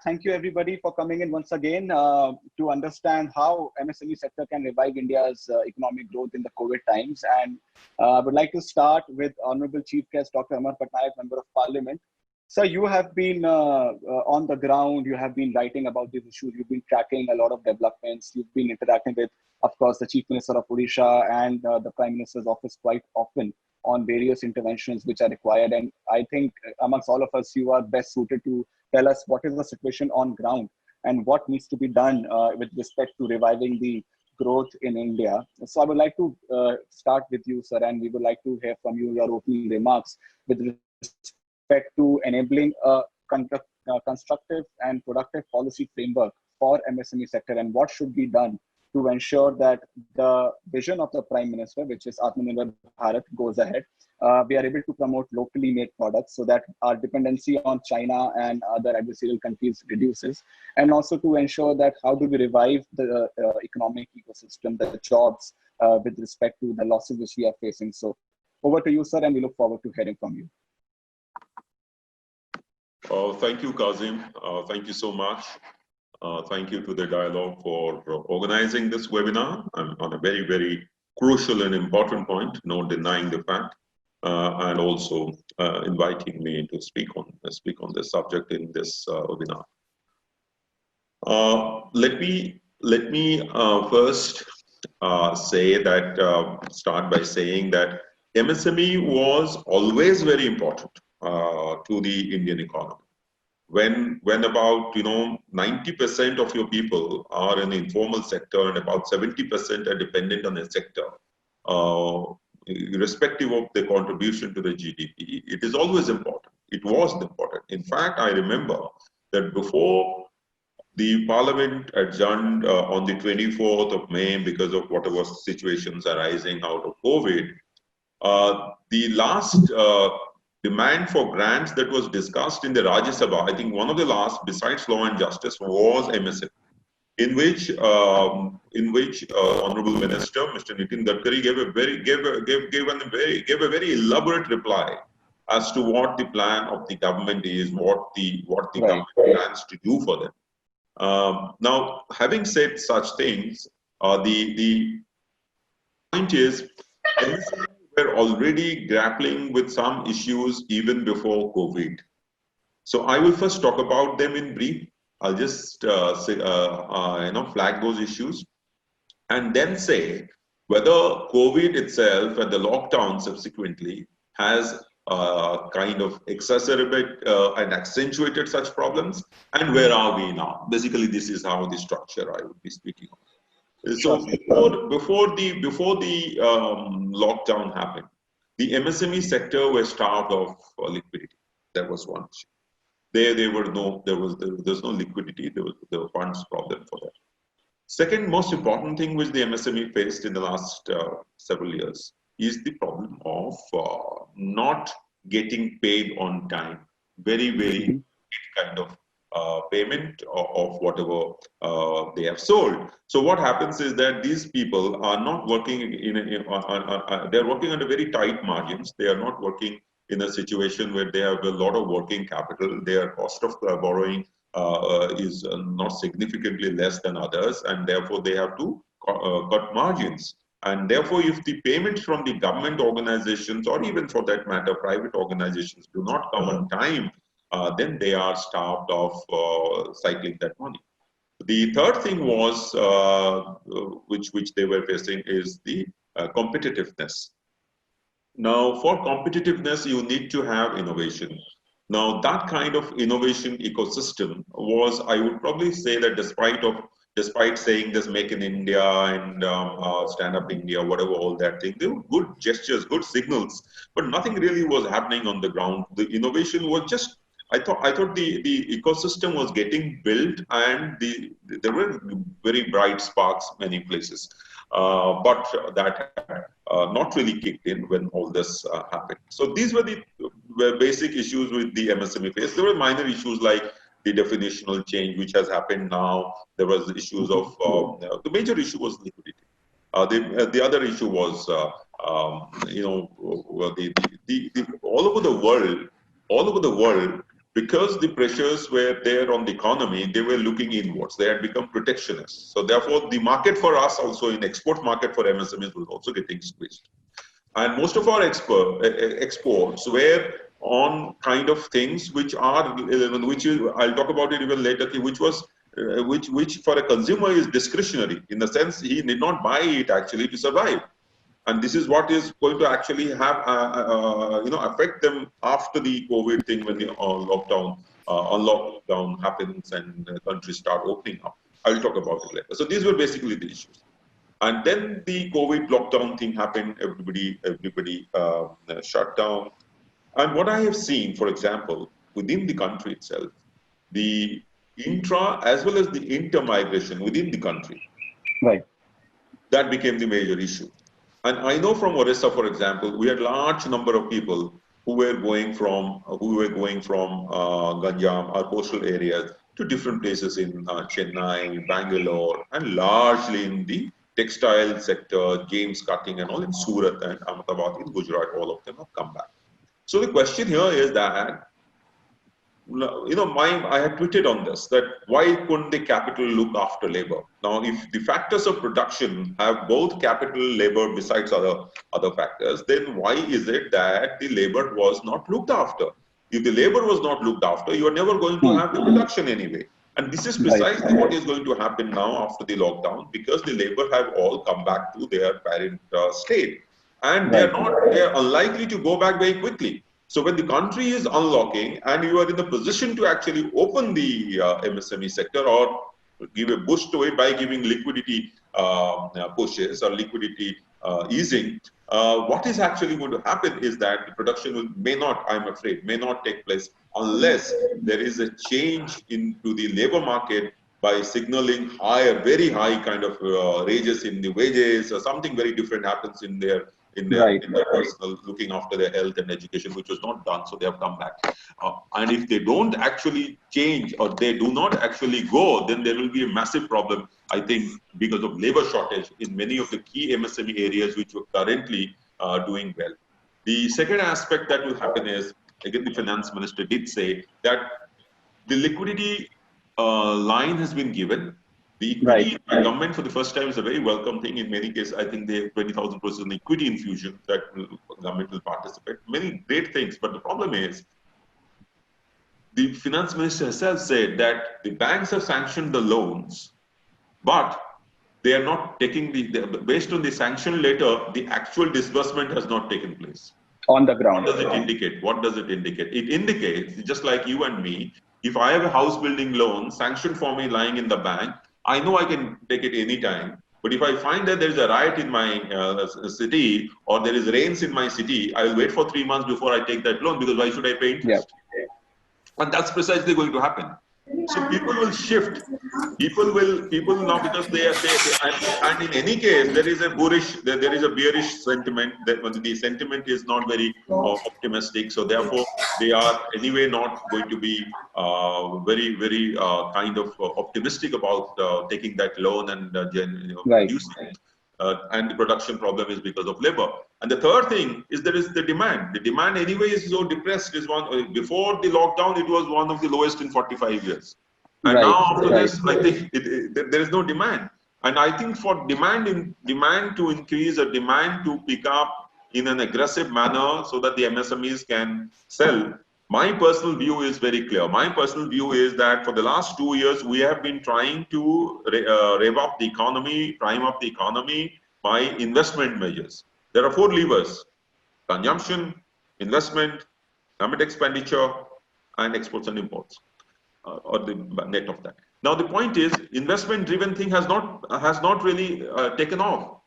Thank you everybody for coming in once again to understand how MSME sector can revive India's economic growth in the COVID times. And I would like to start with Honorable Chief Guest Dr. Amar Patnaik, Member of Parliament. Sir, you have been on the ground, you have been writing about these issues, you've been tracking a lot of developments, you've been interacting with, of course, the Chief Minister of Odisha and the Prime Minister's office quite often on various interventions which are required. And I think amongst all of us, you are best suited to tell us what is the situation on ground and what needs to be done with respect to reviving the growth in India. So I would like to start with you, sir, and we would like to hear from you your opening remarks with respect to enabling a constructive and productive policy framework for MSME sector and what should be done to ensure that the vision of the Prime Minister, which is Atmanirbhar Bharat, goes ahead. We are able to promote locally made products so that our dependency on China and other adversarial countries reduces. And also to ensure that how do we revive the economic ecosystem, the jobs with respect to the losses which we are facing. So over to you, sir, and we look forward to hearing from you. Thank you, Kazim. Thank you so much. Thank you to the Dialogue for organizing this webinar on a very, very crucial and important point, no denying the fact, and also inviting me to speak on this subject in this webinar. Let me first say that start by saying that MSME was always very important to the Indian economy. When about 90% of your people are in the informal sector and about 70% are dependent on the sector, irrespective of the contribution to the GDP, it is always important. It was important. In fact, I remember that before the Parliament adjourned on the 24th of May because of whatever situations arising out of COVID, the last demand for grants that was discussed in the Rajya Sabha, I think one of the last, besides Law and Justice, was MSME, in which Honorable Minister Mr. Nitin Gadkari gave a very elaborate reply as to what the plan of the government is, what the government plans to do for them. Now, having said such things, the point is, we're already grappling with some issues even before COVID. So I will first talk about them in brief. I'll just flag those issues and then say whether COVID itself and the lockdown subsequently has kind of exacerbated and accentuated such problems, and where are we now? Basically, this is how the structure I would be speaking of. So before the lockdown happened, the MSME sector was starved of liquidity. That was one issue. There was no liquidity. There were funds problem for that. Second most important thing which the MSME faced in the last several years is the problem of not getting paid on time. Very kind of payment of whatever they have sold. So what happens is that these people are not working they're working under very tight margins. They are not working in a situation where they have a lot of working capital. Their cost of borrowing is not significantly less than others, and therefore they have to cut margins. And therefore, if the payments from the government organizations, or even for that matter, private organizations, do not come on time, then they are starved of cycling that money. The third thing was, which they were facing, is the competitiveness. Now, for competitiveness, you need to have innovation. Now, that kind of innovation ecosystem was, I would probably say that despite saying this Make in India and Stand Up India, whatever, all that thing, they were good gestures, good signals, but nothing really was happening on the ground. The innovation was just, I thought the ecosystem was getting built, and there were very bright sparks many places, but that not really kicked in when all this happened. So these were the basic issues with the MSME face. There were minor issues like the definitional change, which has happened now. There was issues of the major issue was liquidity. The other issue was all over the world, because the pressures were there on the economy, they were looking inwards. They had become protectionists. So therefore, the market for us also in export market for MSMEs was also getting squeezed. And most of our exports were on kind of things which are, which is, I'll talk about it even later, which was, which for a consumer is discretionary, in the sense he need not buy it actually to survive. And this is what is going to actually have, affect them after the COVID thing, when the lockdown happens and countries start opening up. I'll talk about it later. So these were basically the issues. And then the COVID lockdown thing happened. Everybody shut down. And what I have seen, for example, within the country itself, the intra as well as the inter-migration within the country, right, that became the major issue. And I know from Orissa, for example, we had large number of people who were going from Ganjam, our coastal areas, to different places in Chennai, Bangalore, and largely in the textile sector, James cutting and all in Surat and Ahmedabad in Gujarat. All of them have come back. So the question here is that, I had tweeted on this, that why couldn't the capital look after labor? Now, if the factors of production have both capital, labor, besides other factors, then why is it that the labor was not looked after? If the labor was not looked after, you are never going to have the production anyway. And this is precisely what is going to happen now after the lockdown, because the labor have all come back to their parent state. And they are unlikely to go back very quickly. So when the country is unlocking and you are in the position to actually open the MSME sector or give a boost to it by giving liquidity pushes or liquidity easing, what is actually going to happen is that the production may not take place unless there is a change into the labor market by signaling very high kind of rages in the wages, or something very different happens in their personal, looking after their health and education, which was not done, so they have come back. And if they don't actually change or they do not actually go, then there will be a massive problem, I think, because of labor shortage in many of the key MSME areas which were currently doing well. The second aspect that will happen is, again, the finance minister did say that the liquidity line has been given. The equity government for the first time is a very welcome thing. In many cases, I think they have 20,000 crores in equity infusion that government will participate. Many great things, but the problem is, the finance minister herself said that the banks have sanctioned the loans, but they are not taking based on the sanction letter, the actual disbursement has not taken place. On the ground. What does it indicate? What does it indicate? It indicates, just like you and me, if I have a house building loan sanctioned for me lying in the bank, I know I can take it anytime. But if I find that there is a riot in my city, or there is rains in my city, I will wait for 3 months before I take that loan, because why should I pay interest? Yeah. And that's precisely going to happen. So people will shift. People now, because they and in any case there is a bearish sentiment. That the sentiment is not very optimistic. So therefore they are anyway not going to be very kind of optimistic about taking that loan and reducing it. And the production problem is because of labor. And the third thing is there is the demand. The demand anyway is so depressed. Is one before the lockdown, it was one of the lowest in 45 years. And now after this, I think there is no demand. And I think for demand to increase, or demand to pick up in an aggressive manner so that the MSMEs can sell, my personal view is very clear. My personal view is that for the last 2 years, we have been trying to rev up the economy, prime up the economy by investment measures. There are 4 levers: consumption, investment, government expenditure, and exports and imports, or the net of that. Now the point is, investment-driven thing has not really taken off.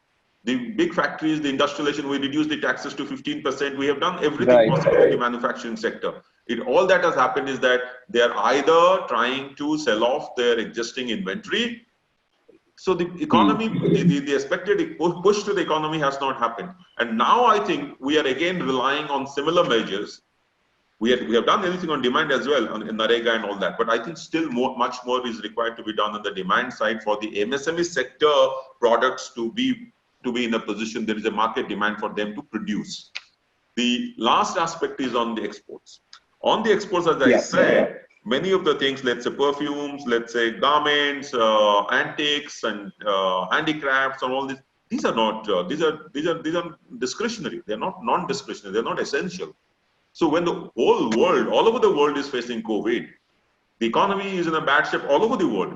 The big factories, the industrialization, we reduced the taxes to 15%. We have done everything possible in the manufacturing sector. All that has happened is that they are either trying to sell off their existing inventory. So the economy, the expected push to the economy has not happened. And now I think we are again relying on similar measures. We have done anything on demand as well, in NREGA and all that. But I think still much more is required to be done on the demand side for the MSME sector products to be in a position there is a market demand for them to produce. The last aspect is on the exports. On the exports, as I Yeah. said, many of the things, let's say perfumes, let's say garments, antiques, and handicrafts, and all this. These are not. These are discretionary. They're not non-discretionary. They're not essential. So when the whole world, all over the world, is facing COVID, the economy is in a bad shape all over the world.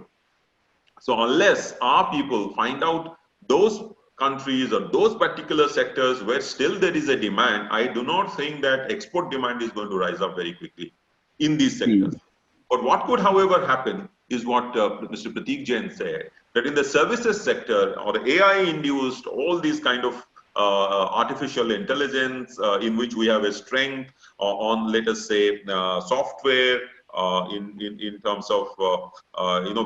So unless our people find out those countries or those particular sectors where still there is a demand, I do not think that export demand is going to rise up very quickly in these sectors. But what could, however, happen is what Mr. Prateek Jain said, that in the services sector or AI-induced, all these kind of artificial intelligence in which we have a strength on, let us say, software, in terms of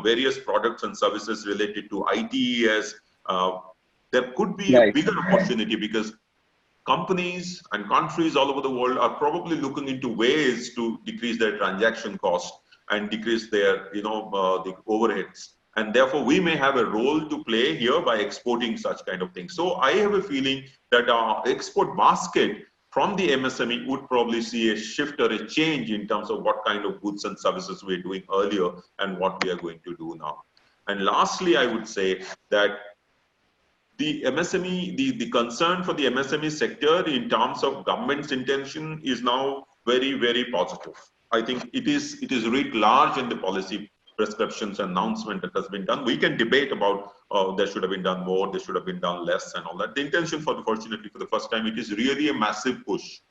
various products and services related to ITES, there could be a Right. bigger opportunity because companies and countries all over the world are probably looking into ways to decrease their transaction cost and decrease their the overheads, and therefore we may have a role to play here by exporting such kind of things. So I have a feeling that our export basket from the MSME would probably see a shift or a change in terms of what kind of goods and services we were doing earlier and what we are going to do now. And lastly, I would say that the MSME, the concern for the MSME sector in terms of government's intention is now very, very positive. I think it is writ large in the policy prescriptions announcement that has been done. We can debate about there should have been done more, there should have been done less, and all that. The intention, fortunately, for the first time, it is really a massive push.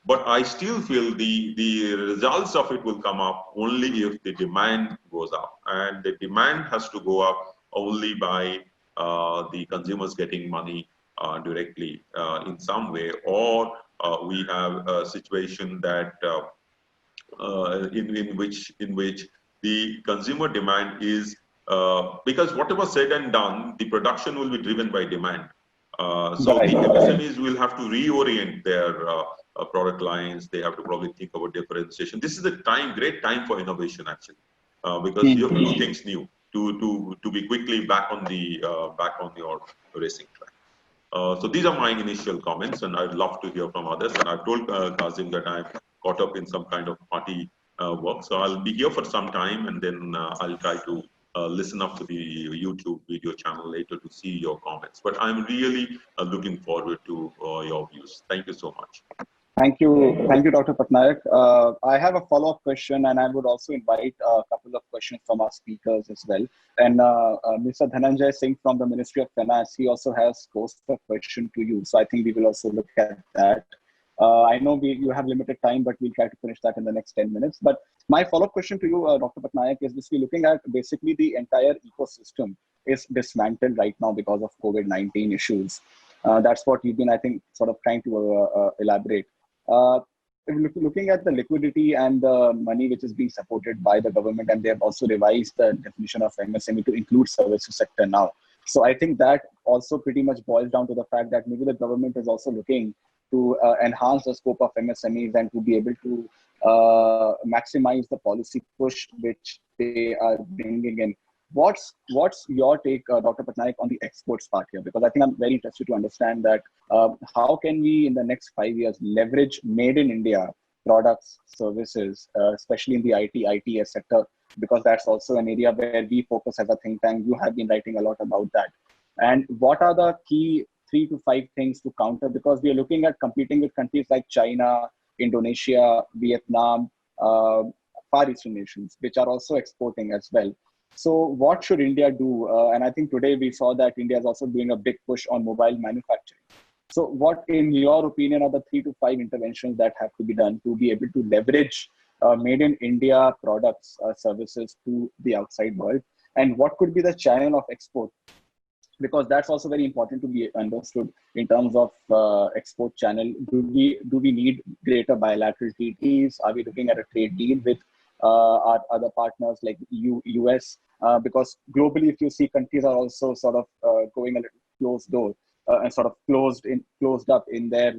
But I still feel the results of it will come up only if the demand goes up, and the demand has to go up only by the consumers getting money directly in some way, or we have a situation that in which the consumer demand is because whatever said and done, the production will be driven by demand. So the MSMEs will have to reorient their product lines. They have to probably think about differentiation. This is a great time for innovation, actually, because you have to do things new to be quickly back on your racing track. So these are my initial comments, and I'd love to hear from others. And I've told Kazim that I'm caught up in some kind of party work, so I'll be here for some time, and then I'll try to listen up to the YouTube video channel later to see your comments. But I'm really looking forward to your views. Thank you so much. Thank you, Dr. Patnaik. I have a follow-up question, and I would also invite a couple of questions from our speakers as well. And Mr. Dhananjay Singh from the Ministry of Finance, he also has posed a question to you. So I think we will also look at that. I know you have limited time, but we'll try to finish that in the next 10 minutes. But my follow-up question to you, Dr. Patnaik, is basically looking at basically the entire ecosystem is dismantled right now because of COVID-19 issues. That's what you've been, I think, sort of trying to elaborate. Looking at the liquidity and the money which is being supported by the government, and they have also revised the definition of MSME to include services sector now. So I think that also pretty much boils down to the fact that maybe the government is also looking to enhance the scope of MSMEs and to be able to maximize the policy push which they are bringing in. What's your take, Dr. Patnaik, on the exports part here? Because I think I'm very interested to understand that how can we in the next 5 years leverage made in India products, services, especially in the ITES sector, because that's also an area where we focus as a think tank. You have been writing a lot about that. And what are the key 3 to 5 things to counter? Because we are looking at competing with countries like China, Indonesia, Vietnam, Far Eastern nations, which are also exporting as well. So what should India do? And I think today we saw that India is also doing a big push on mobile manufacturing. So what, in your opinion, are the 3 to 5 interventions that have to be done to be able to leverage made in India products, services to the outside world? And what could be the channel of export? Because that's also very important to be understood in terms of export channel. Do we need greater bilateral treaties? Are we looking at a trade deal with our other partners like US? Because globally, if you see, countries are also sort of going a little closed door and sort of closed up in their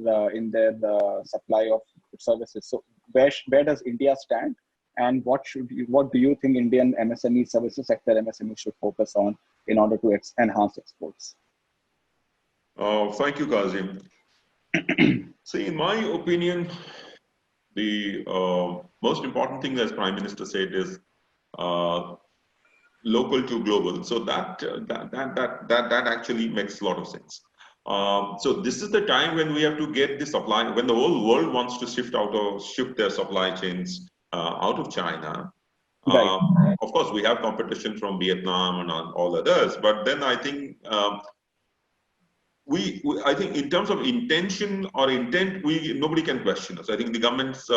supply of services. So where does India stand? And what do you think Indian MSME services sector MSME should focus on in order to enhance exports? Thank you, Kazim. See, in my opinion, the most important thing, as Prime Minister said, is local to global. So that actually makes a lot of sense. So this is the time when we have to get the supply, when the whole world wants to shift their supply chains out of China. Right. Of course, we have competition from Vietnam and all others, but then I think I think in terms of intention or intent, nobody can question us. I think the government's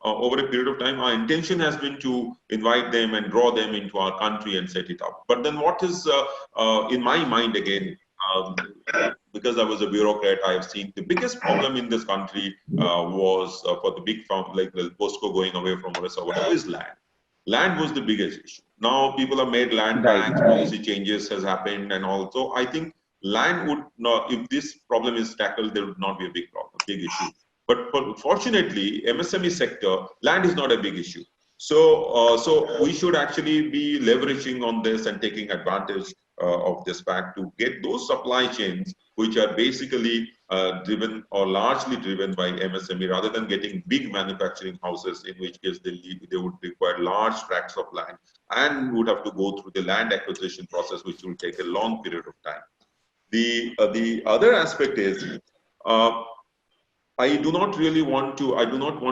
over a period of time, our intention has been to invite them and draw them into our country and set it up. But then what is in my mind again, because I was a bureaucrat, I have seen the biggest problem in this country was for the big firm like the POSCO going away from Orissa, whatever, is land. Land was the biggest issue. Now people have made land banks, policy changes has happened, and also I think land would not, if this problem is tackled, there would not be a big problem, big issue. But fortunately, MSME sector, land is not a big issue. So we should actually be leveraging on this and taking advantage of this fact to get those supply chains which are basically driven or largely driven by MSME, rather than getting big manufacturing houses, in which case they would require large tracts of land and would have to go through the land acquisition process, which will take a long period of time. The other aspect is I do not want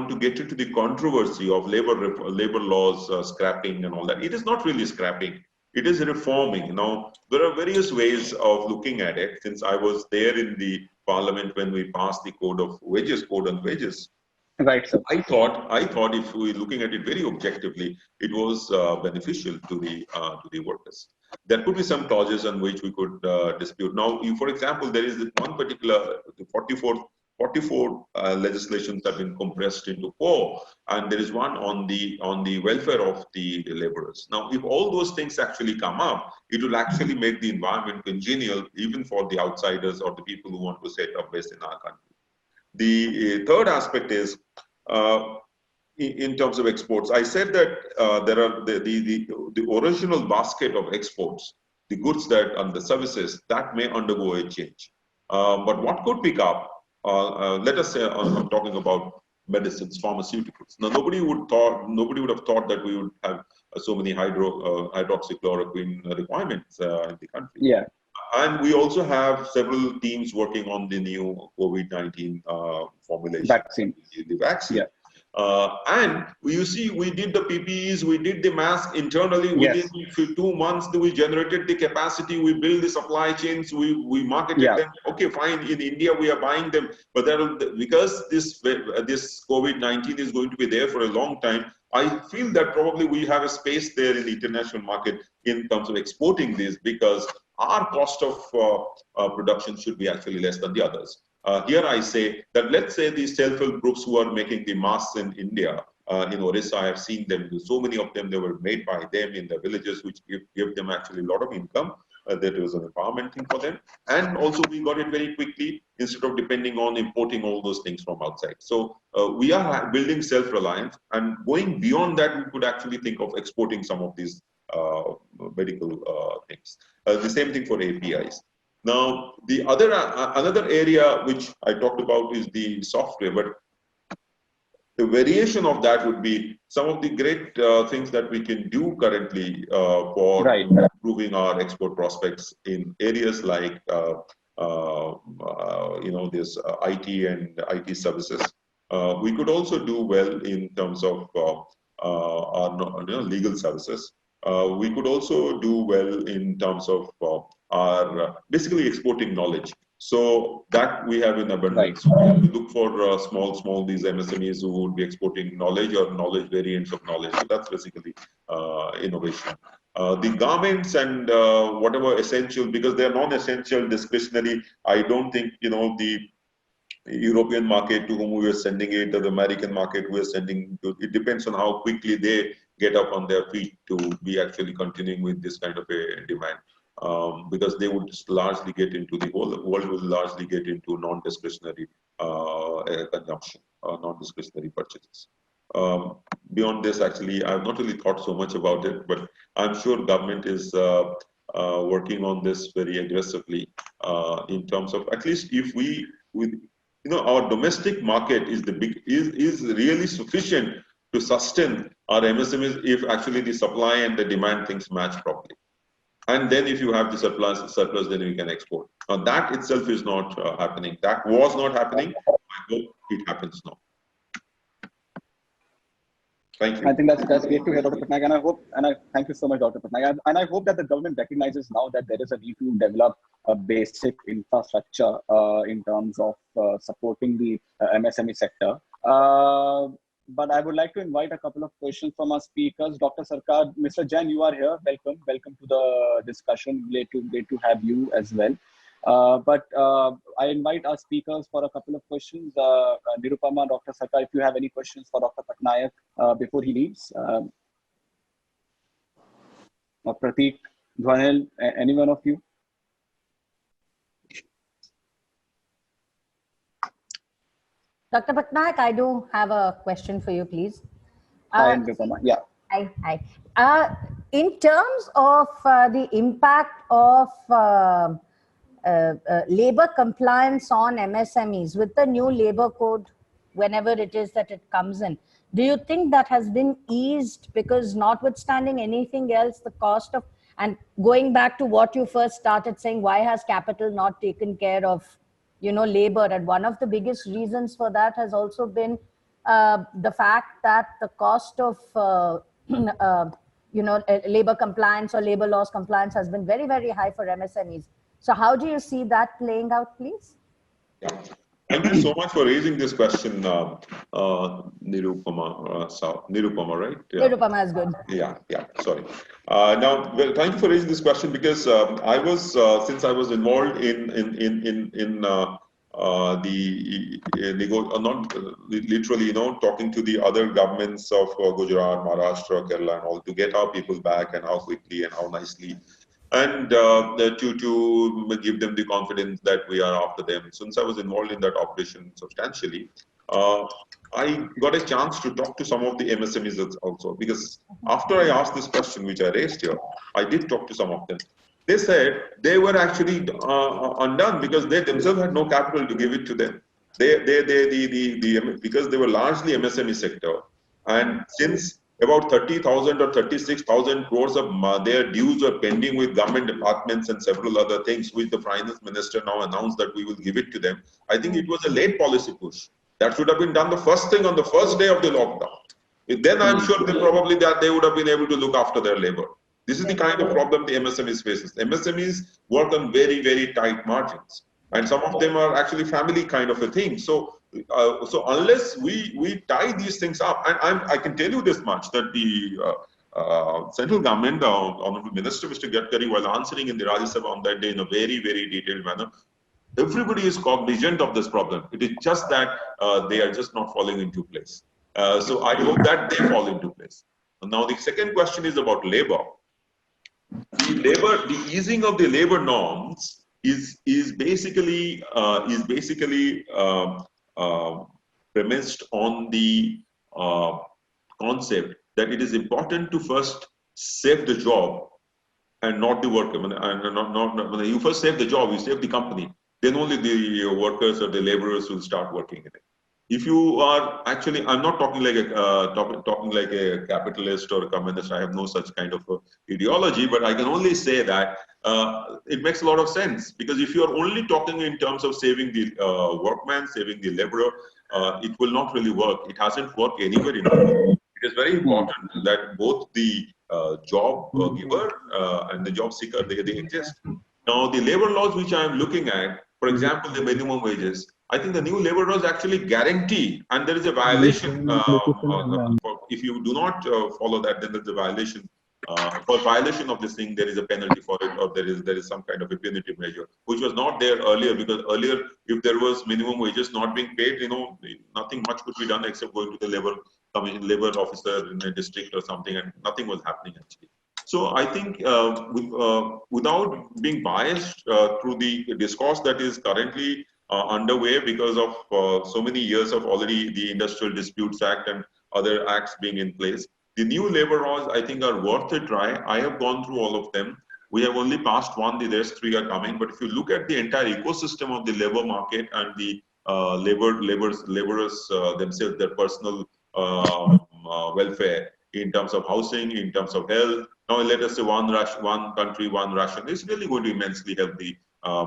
to get into the controversy of labor laws scrapping and all that. It is not really scrapping. It is reforming. Now, there are various ways of looking at it. Since I was there in the parliament when we passed the code on wages. Right, sir. I thought if we looking at it very objectively, it was beneficial to the workers. There could be some clauses on which we could dispute. Now, for example, there is one particular 44 legislations have been compressed into 4, and there is one on the welfare of the laborers. Now, if all those things actually come up, it will actually make the environment congenial even for the outsiders or the people who want to set up base in our country. The third aspect is in terms of exports. I said that there are the original basket of exports, the goods and the services that may undergo a change. But what could pick up? Let us say I'm talking about medicines, pharmaceuticals. Now, nobody would have thought that we would have so many hydroxychloroquine requirements in the country. Yeah. And we also have several teams working on the new COVID-19 formulation, Vaccine. The vaccine. Yeah. And you see, we did the PPEs, we did the mask internally. Within 2 months, we generated the capacity, we built the supply chains, we marketed them. Okay, fine. In India, we are buying them, but because this COVID-19 is going to be there for a long time, I feel that probably we have a space there in the international market in terms of exporting this, because our cost of production should be actually less than the others. Here I say that, let's say these self-help groups who are making the masks in India, in Orissa, I have seen them, so many of them, they were made by them in the villages, which give them actually a lot of income. That was an empowerment thing for them. And also we got it very quickly instead of depending on importing all those things from outside. So we are building self-reliance, and going beyond that, we could actually think of exporting some of these medical things. The same thing for APIs. Now, the another area which I talked about is the software, but the variation of that would be some of the great things that we can do currently for improving our export prospects in areas like this IT and IT services. We could also do well in terms of our legal services. We could also do well in terms of our basically exporting knowledge. So that we have in abundance. We have to look for small these MSMEs who would be exporting knowledge or knowledge variants of knowledge. So that's basically innovation. The garments and whatever essential, because they are non-essential, discretionary. I don't think the European market to whom we are sending it, or the American market we are sending to. It depends on how quickly they get up on their feet to be actually continuing with this kind of a demand. Because they would largely get into, the whole world will largely get into non-discretionary consumption, non-discretionary purchases. Beyond this, actually, I've not really thought so much about it, but I'm sure government is working on this very aggressively in terms of, at least if our domestic market is is really sufficient to sustain our MSMEs if actually the supply and the demand things match properly. And then if you have the surplus, then you can export. Now that itself is not happening. That was not happening. I hope it happens now. Thank you. I think that's great to hear, Dr. Patnaik, and I thank you so much, Dr. Patnaik. And I hope that the government recognizes now that there is a need to develop a basic infrastructure in terms of supporting the MSME sector. But I would like to invite a couple of questions from our speakers. Dr. Sarkar, Mr. Jain, you are here. Welcome to the discussion. Great to have you as well. But I invite our speakers for a couple of questions. Nirupama, Dr. Sarkar, if you have any questions for Dr. Patnaik before he leaves. Prateek, Dhwanil, any one of you? Dr. Patnaik, I do have a question for you, please. Hi, Nirupama. Yeah. Hi. In terms of the impact of labor compliance on MSMEs with the new labor code, whenever it is that it comes in, do you think that has been eased? Because notwithstanding anything else, the cost of, and going back to what you first started saying, why has capital not taken care of labor? And one of the biggest reasons for that has also been the fact that the cost of labor compliance or labor laws compliance has been very, very high for MSMEs. So how do you see that playing out, please? Yeah. Thank you so much for raising this question, Nirupama. Nirupama, right? Yeah. Nirupama is good. Yeah. Sorry. Now, well, thank you for raising this question because since I was involved in not literally, talking to the other governments of Gujarat, Maharashtra, Kerala, and all to get our people back and how quickly and how nicely. And to give them the confidence that we are after them. Since I was involved in that operation substantially, I got a chance to talk to some of the MSMEs also, because after I asked this question, which I raised here, I did talk to some of them. They said they were actually undone because they themselves had no capital to give it to them. Because they were largely MSME sector, and since about 30,000 or 36,000 crores of their dues were pending with government departments and several other things, which the finance minister now announced that we will give it to them. I think it was a late policy push. That should have been done the first thing on the first day of the lockdown. Then I'm sure that they would have been able to look after their labor. This is the kind of problem the MSMEs faces. MSMEs work on very, very tight margins. And some of them are actually family kind of a thing. So unless we tie these things up, and I can tell you this much, that the central government, Honorable Minister Mr. Gadkari, while answering in the Rajya Sabha on that day in a very, very detailed manner, everybody is cognizant of this problem. It is just that they are just not falling into place. So I hope that they fall into place. Now the second question is about labor. The easing of the labor norms is basically premised on the concept that it is important to first save the job and not the worker. When you first save the job, you save the company. Then only the workers or the laborers will start working in it. If you are actually, I'm not talking like a capitalist or a communist. I have no such kind of ideology, but I can only say that it makes a lot of sense, because if you are only talking in terms of saving the workman, saving the laborer, it will not really work. It hasn't worked anywhere in the world. It is very important that both the job giver and the job seeker, they exist. Now, the labor laws which I am looking at, for example, the minimum wages, I think the new labor laws actually guarantee, and there is a violation. If you do not follow that, then there's a violation. For violation of this thing, there is a penalty for it, or there is some kind of a punitive measure, which was not there earlier. Because earlier, if there was minimum wages not being paid, nothing much could be done except going to the labor officer in a district or something, and nothing was happening actually. So I think without being biased through the discourse that is currently underway because of so many years of already the Industrial Disputes Act and other acts being in place, the new labor laws, I think, are worth a try. I have gone through all of them. We have only passed one, the rest three are coming. But if you look at the entire ecosystem of the labor market and the laborers themselves, their personal welfare in terms of housing, in terms of health. Now, let us say one country, one ration is really going to immensely help the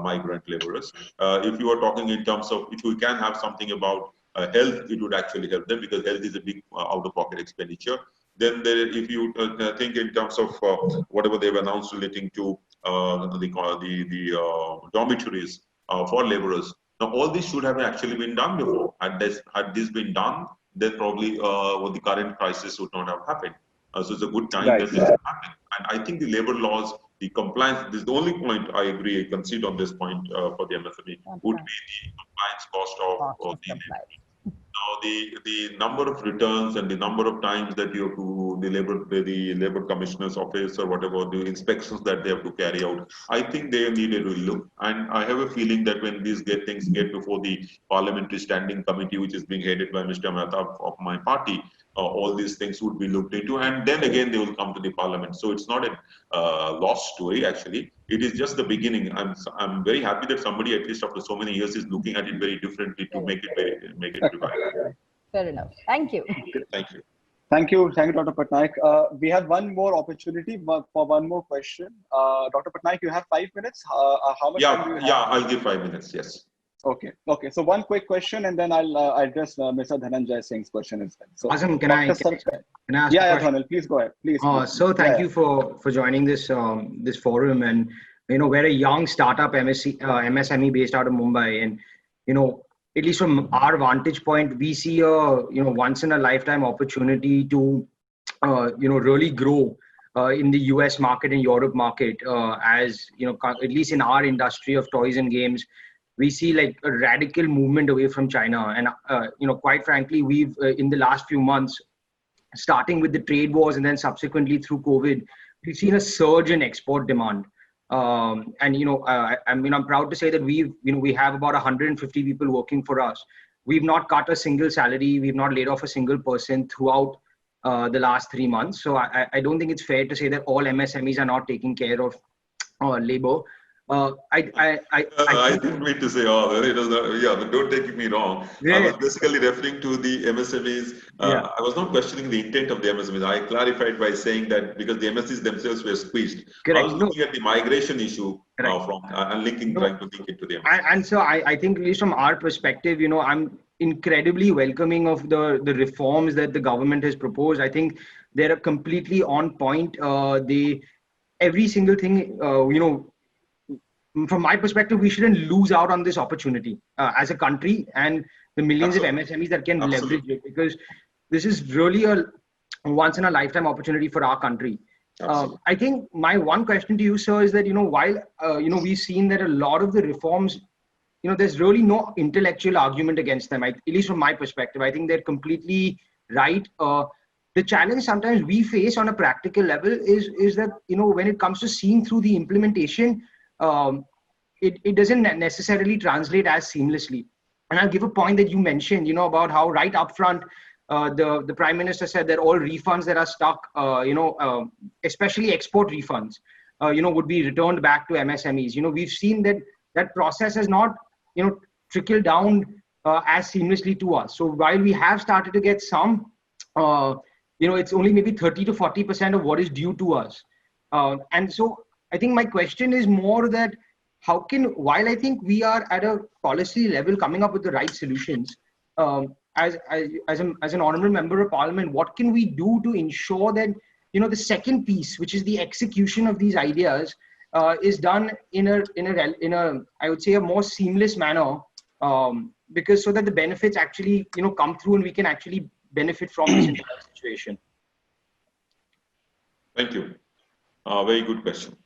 migrant laborers. If you are talking in terms of, if we can have something about health, it would actually help them, because health is a big out-of-pocket expenditure. Then if you think in terms of whatever they've announced relating to the dormitories for laborers, now all this should have actually been done before. Had this been done, then probably the current crisis would not have happened. So it's a good time that this happened. And I think the labor laws, the compliance, this is the only point I agree, I concede on this point for the MSME, would be the compliance cost of the labor. Now, the number of returns and the number of times that you have to, the labor commissioner's office or whatever, the inspections that they have to carry out, I think they need a relook. And I have a feeling that when these things get before the parliamentary standing committee, which is being headed by Mr. Mehta of my party, all these things would be looked into, and then again they will come to the parliament. So it's not a lost story, actually. It is just the beginning. I'm very happy that somebody, at least after so many years, is looking at it very differently to make it revival. Fair enough. Thank you. Thank you. Thank you, Dr. Patnaik. We have one more opportunity for one more question. Dr. Patnaik, you have 5 minutes. How much time do you have? Yeah, I'll give 5 minutes. Yes. Okay. So one quick question, and then I'll address Mr. Dhananjay Singh's question as well. So, Awesome. Can I ask yeah, Dhananjay, please go ahead. Please. So thank you for joining this this forum, and we're a young startup MSME based out of Mumbai, and at least from our vantage point, we see a once in a lifetime opportunity to really grow in the US market and Europe market, as at least in our industry of toys and games. We see like a radical movement away from China. And, quite frankly, we've, in the last few months, starting with the trade wars and then subsequently through COVID, we've seen a surge in export demand. And, I'm proud to say that we have about 150 people working for us. We've not cut a single salary. We've not laid off a single person throughout the last 3 months. So I don't think it's fair to say that all MSMEs are not taking care of labor. I didn't mean to say all. It was not, but don't take me wrong. Yeah. I was basically referring to the MSMEs. I was not questioning the intent of the MSMEs. I clarified by saying that because the MSMEs themselves were squeezed. Correct. I was looking at the migration issue from and trying to link it to the MSMEs. And so I think, at least from our perspective, I'm incredibly welcoming of the reforms that the government has proposed. I think they're completely on point. Every single thing, from my perspective, we shouldn't lose out on this opportunity as a country and the millions of MSMEs that can leverage it, because this is really a once in a lifetime opportunity for our country. I think my one question to you, sir, is that, while, we've seen that a lot of the reforms, there's really no intellectual argument against them, at least from my perspective. I think they're completely right. The challenge sometimes we face on a practical level is that, when it comes to seeing through the implementation, it doesn't necessarily translate as seamlessly. And I'll give a point that you mentioned, about how right up front, the Prime Minister said that all refunds that are stuck, especially export refunds, would be returned back to MSMEs. We've seen that process has not, trickled down as seamlessly to us. So while we have started to get some, it's only maybe 30 to 40% of what is due to us. And so I think my question is more that while I think we are at a policy level coming up with the right solutions, as an honorable member of parliament, what can we do to ensure that, the second piece, which is the execution of these ideas, is done in a I would say a more seamless manner, because so that the benefits actually, come through and we can actually benefit from this entire situation. Thank you. Very good question.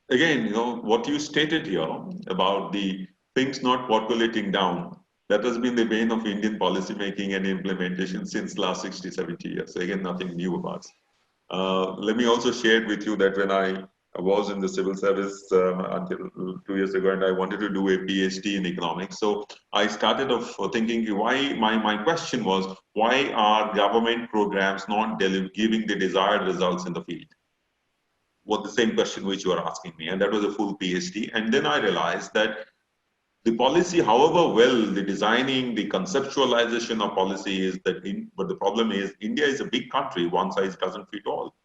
Again, what you stated here about the things not percolating down, that has been the bane of Indian policy making and implementation since last 60, 70 years. So again, nothing new about it. Let me also share with you that when I was in the civil service until 2 years ago, and I wanted to do a PhD in economics. So I started off thinking why, my question was, why are government programs not giving the desired results in the field? The same question which you are asking me, and that was a full PhD. And then I realized that The policy, however well the designing, the conceptualization of policy is that, but the problem is India is a big country, one size doesn't fit all.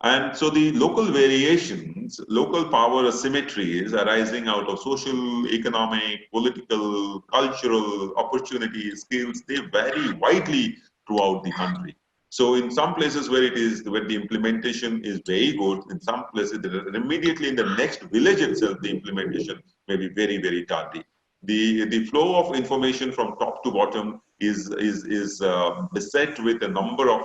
And so the local variations, local power asymmetries arising out of social, economic, political, cultural opportunities, skills, they vary widely throughout the country. So in some places where the implementation is very good, in some places immediately in the next village itself, the implementation may be very, very tardy. The flow of information from top to bottom is beset with a number of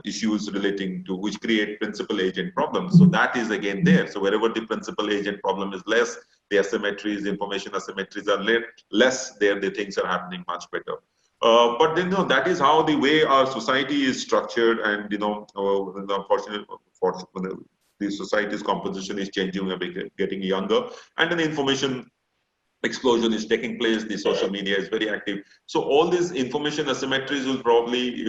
issues relating to which create principal agent problems. So that is again there. So wherever the principal agent problem is less, the asymmetries, information asymmetries are less there, the things are happening much better. But then, that is how the way our society is structured, and unfortunately, the society's composition is changing, we're getting younger, and then information explosion is taking place, the social media is very active. So all these information asymmetries will probably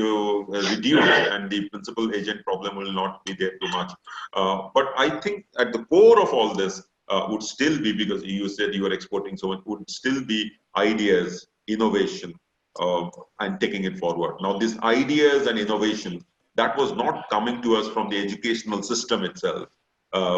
reduce, and the principal agent problem will not be there too much. But I think at the core of all this would still be, because you said you were exporting, so it would still be ideas, innovation, and taking it forward. Now, these ideas and innovation, that was not coming to us from the educational system itself.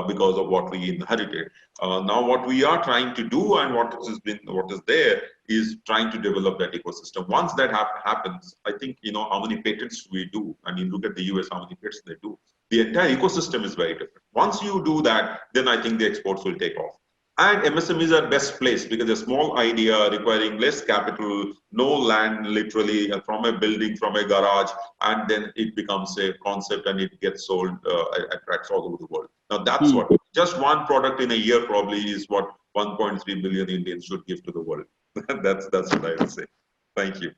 Because of what we inherited. Now, what we are trying to do, and what is there, is trying to develop that ecosystem. Once that happens, I think how many patents we do, and you look at the US, how many patents they do. The entire ecosystem is very different. Once you do that, then I think the exports will take off. And MSMEs are best placed because a small idea requiring less capital, no land, literally from a building, from a garage, and then it becomes a concept and it gets sold, attracts all over the world. Now that's what, just one product in a year probably is what 1.3 billion Indians should give to the world. That's what I would say. Thank you.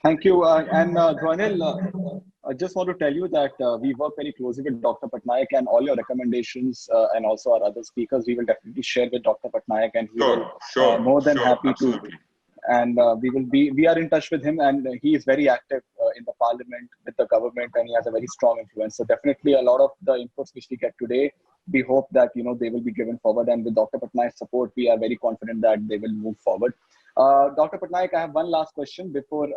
Thank you. Dronil, I just want to tell you that we work very closely with Dr. Patnaik, and all your recommendations and also our other speakers, we will definitely share with Dr. Patnaik, and he will more than happy absolutely. to. And we are in touch with him, and he is very active in the parliament with the government, and he has a very strong influence. So definitely a lot of the inputs which we get today, we hope that they will be given forward, and with Dr. Patnaik's support, we are very confident that they will move forward. Dr. Patnaik, I have one last question before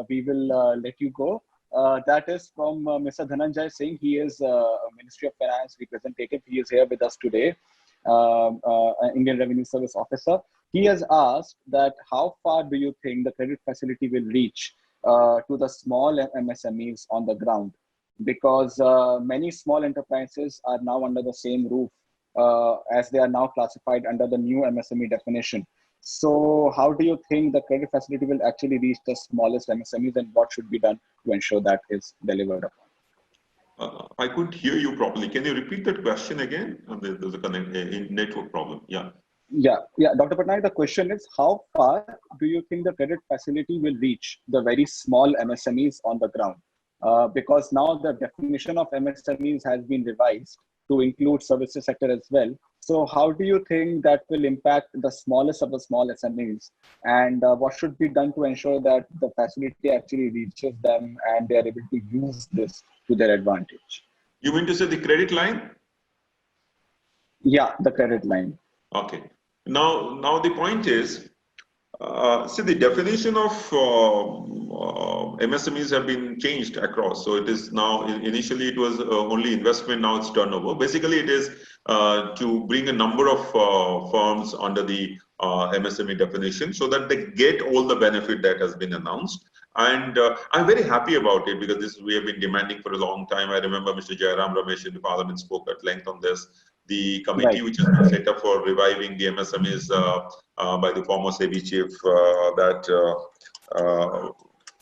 we will let you go. That is from Mr. Dhananjay Singh. He is a Ministry of Finance representative. He is here with us today, Indian Revenue Service officer. He has asked that how far do you think the credit facility will reach to the small MSMEs on the ground? Because many small enterprises are now under the same roof as they are now classified under the new MSME definition. So how do you think the credit facility will actually reach the smallest MSMEs, and what should be done to ensure that is delivered upon? I couldn't hear you properly. Can you repeat that question again? There's a network problem. Yeah. Yeah. Dr. Patnaik, the question is, how far do you think the credit facility will reach the very small MSMEs on the ground? Because now the definition of MSMEs has been revised to include services sector as well. So how do you think that will impact the smallest of the small SMEs? And what should be done to ensure that the facility actually reaches them and they are able to use this to their advantage? You mean to say the credit line? Yeah, the credit line. Okay. Now the point is, see, the definition of MSMEs have been changed across. So it is now, initially it was only investment, now it's turnover. Basically it is to bring a number of firms under the MSME definition so that they get all the benefit that has been announced. And I'm very happy about it because this we have been demanding for a long time. I remember Mr. Jairam Ramesh in the parliament spoke at length on this. The committee which has been set up for reviving the MSMEs by the former SEBI chief,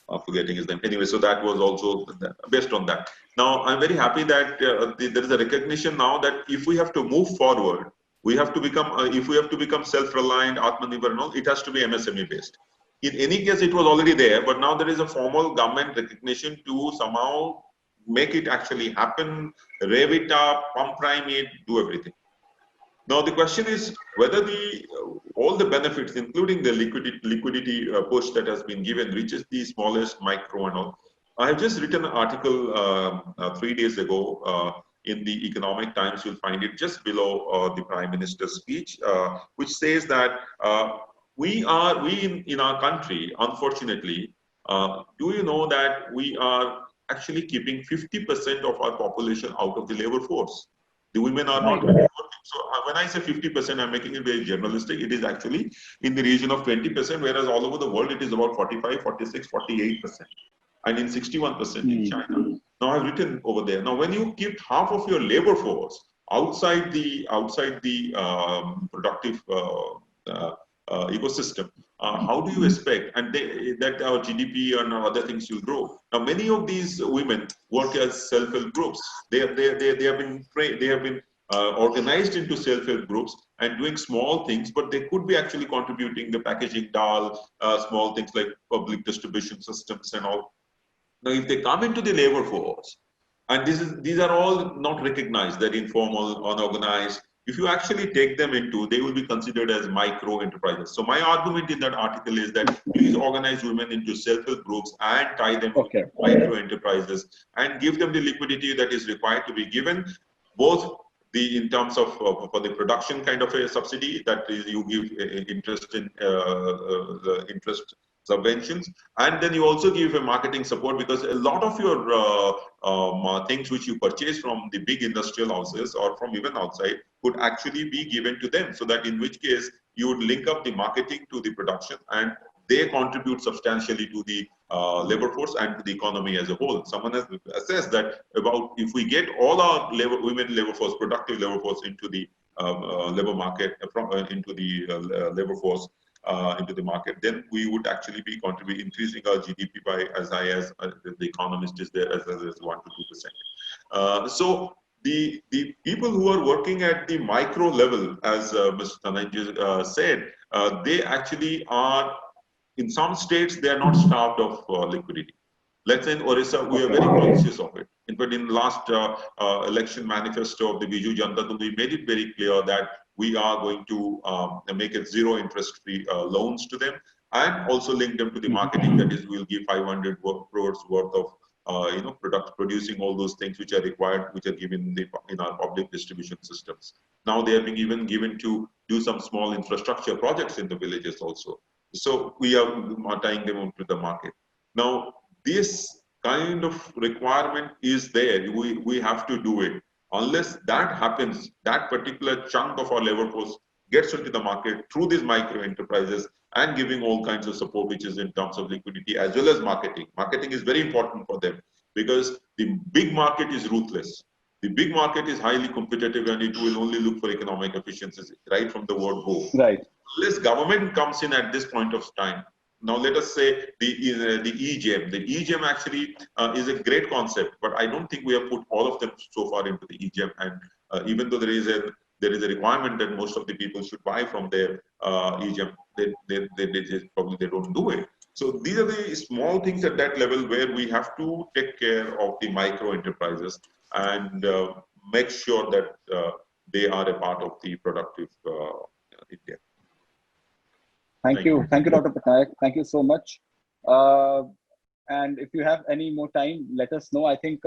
I'm forgetting his name. Anyway, so that was also based on that. Now, I'm very happy that there is a recognition now that if we have to move forward, we have to become, if we have to become self-reliant, Atmanirbhar and all, it has to be MSME based. In any case, it was already there, but now there is a formal government recognition to somehow make it actually happen, rev it up, pump prime it, do everything. Now the question is whether all the benefits, including the liquidity push that has been given, reaches the smallest micro and all. I have just written an article 3 days ago in the Economic Times, you'll find it just below the Prime Minister's speech, which says that we in our country, unfortunately, do you know that we are actually keeping 50% of our population out of the labor force? The women are not really working. So when I say 50%, I'm making it very generalistic. It is actually in the region of 20%, whereas all over the world it is about 45, 46, 48%, and in 61% in China. Now I've written over there. Now, when you keep half of your labor force outside the productive ecosystem, how do you expect that our GDP and other things will grow? Now, many of these women work as self-help groups. They have been organized into self-help groups and doing small things, but they could be actually contributing the packaging dal, small things like public distribution systems and all. Now, if they come into the labor force, and these are all not recognized, they're informal, unorganized. If you actually take them into, they will be considered as micro enterprises. So my argument in that article is that please organize women into self-help groups and tie them to micro enterprises and give them the liquidity that is required to be given, both in terms of for the production kind of a subsidy, that is you give interest in the interest subventions, and then you also give a marketing support, because a lot of your things which you purchase from the big industrial houses or from even outside could actually be given to them, so that in which case you would link up the marketing to the production, and they contribute substantially to the labor force and to the economy as a whole. Someone has assessed that about if we get all our women labor force, productive labor force into the labor market, into the labor force, into the market, then we would actually be increasing our GDP by as high as the economist is there, as 1 to 2%. So the people who are working at the micro level, as Mr. Dhananjay said, they actually are, in some states, they are not starved of liquidity. Let's say in Orissa, we are very conscious of it. In fact, in the last election manifesto of the Biju Janata Dal, we made it very clear that we are going to make it zero interest free loans to them, and also link them to the marketing. That is, we'll give 500 crores worth of producing all those things which are required, which are given in our public distribution systems. Now they are being even given to do some small infrastructure projects in the villages also. So we are tying them into the market. Now, this kind of requirement is there. We have to do it. Unless that happens, that particular chunk of our labor force gets into the market through these micro enterprises and giving all kinds of support, which is in terms of liquidity as well as marketing. Marketing is very important for them, because the big market is ruthless. The big market is highly competitive, and it will only look for economic efficiencies right from the word go. Right. Unless government comes in at this point of time. Now, let us say the EGEM. The EGEM actually is a great concept, but I don't think we have put all of them so far into the EGEM. And even though there is a requirement that most of the people should buy from their EGEM, probably they don't do it. So these are the small things at that level where we have to take care of the micro enterprises and make sure that they are a part of the productive India. Thank you, Dr. Patnaik. Thank you so much. And if you have any more time, let us know. I think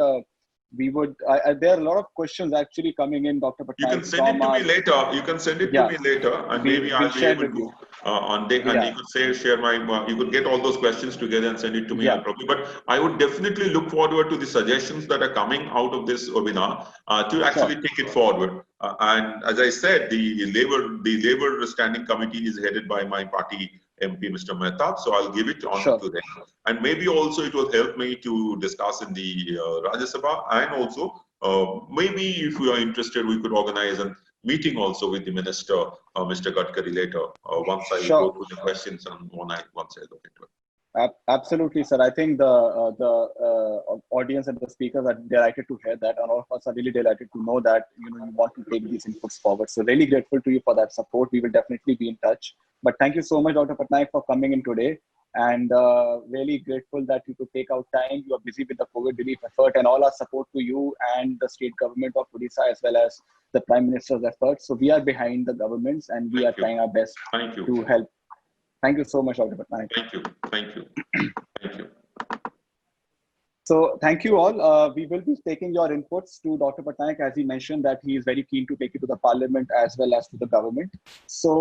we would. There are a lot of questions actually coming in, Dr. Patnaik. You can send it to me later. You can send it to me later, and maybe I'll be able to on day. And you could share my. You could get all those questions together and send it to me. But I would definitely look forward to the suggestions that are coming out of this webinar to actually take it forward. And as I said, the labor standing committee is headed by my party MP, Mr. Mehtab. So I'll give it on to them. And maybe also it will help me to discuss in the Rajya Sabha, and also maybe if we are interested, we could organize a meeting also with the Minister, Mr. Gadkari, later, once I go through the questions and once I look into it. Absolutely, sir. I think the audience and the speakers are delighted to hear that, and all of us are really delighted to know that you want to take these inputs forward. So really grateful to you for that support. We will definitely be in touch. But thank you so much, Dr. Patnaik, for coming in today, and really grateful that you could take out time. You are busy with the COVID relief effort, and all our support to you and the state government of Odisha, as well as the Prime Minister's efforts. So we are behind the governments, and we are trying our best to help. Thank you so much, Dr. Patnaik. Thank you. Thank you. Thank you. So thank you all. We will be taking your inputs to Dr. Patnaik, as he mentioned that he is very keen to take it to the parliament as well as to the government. So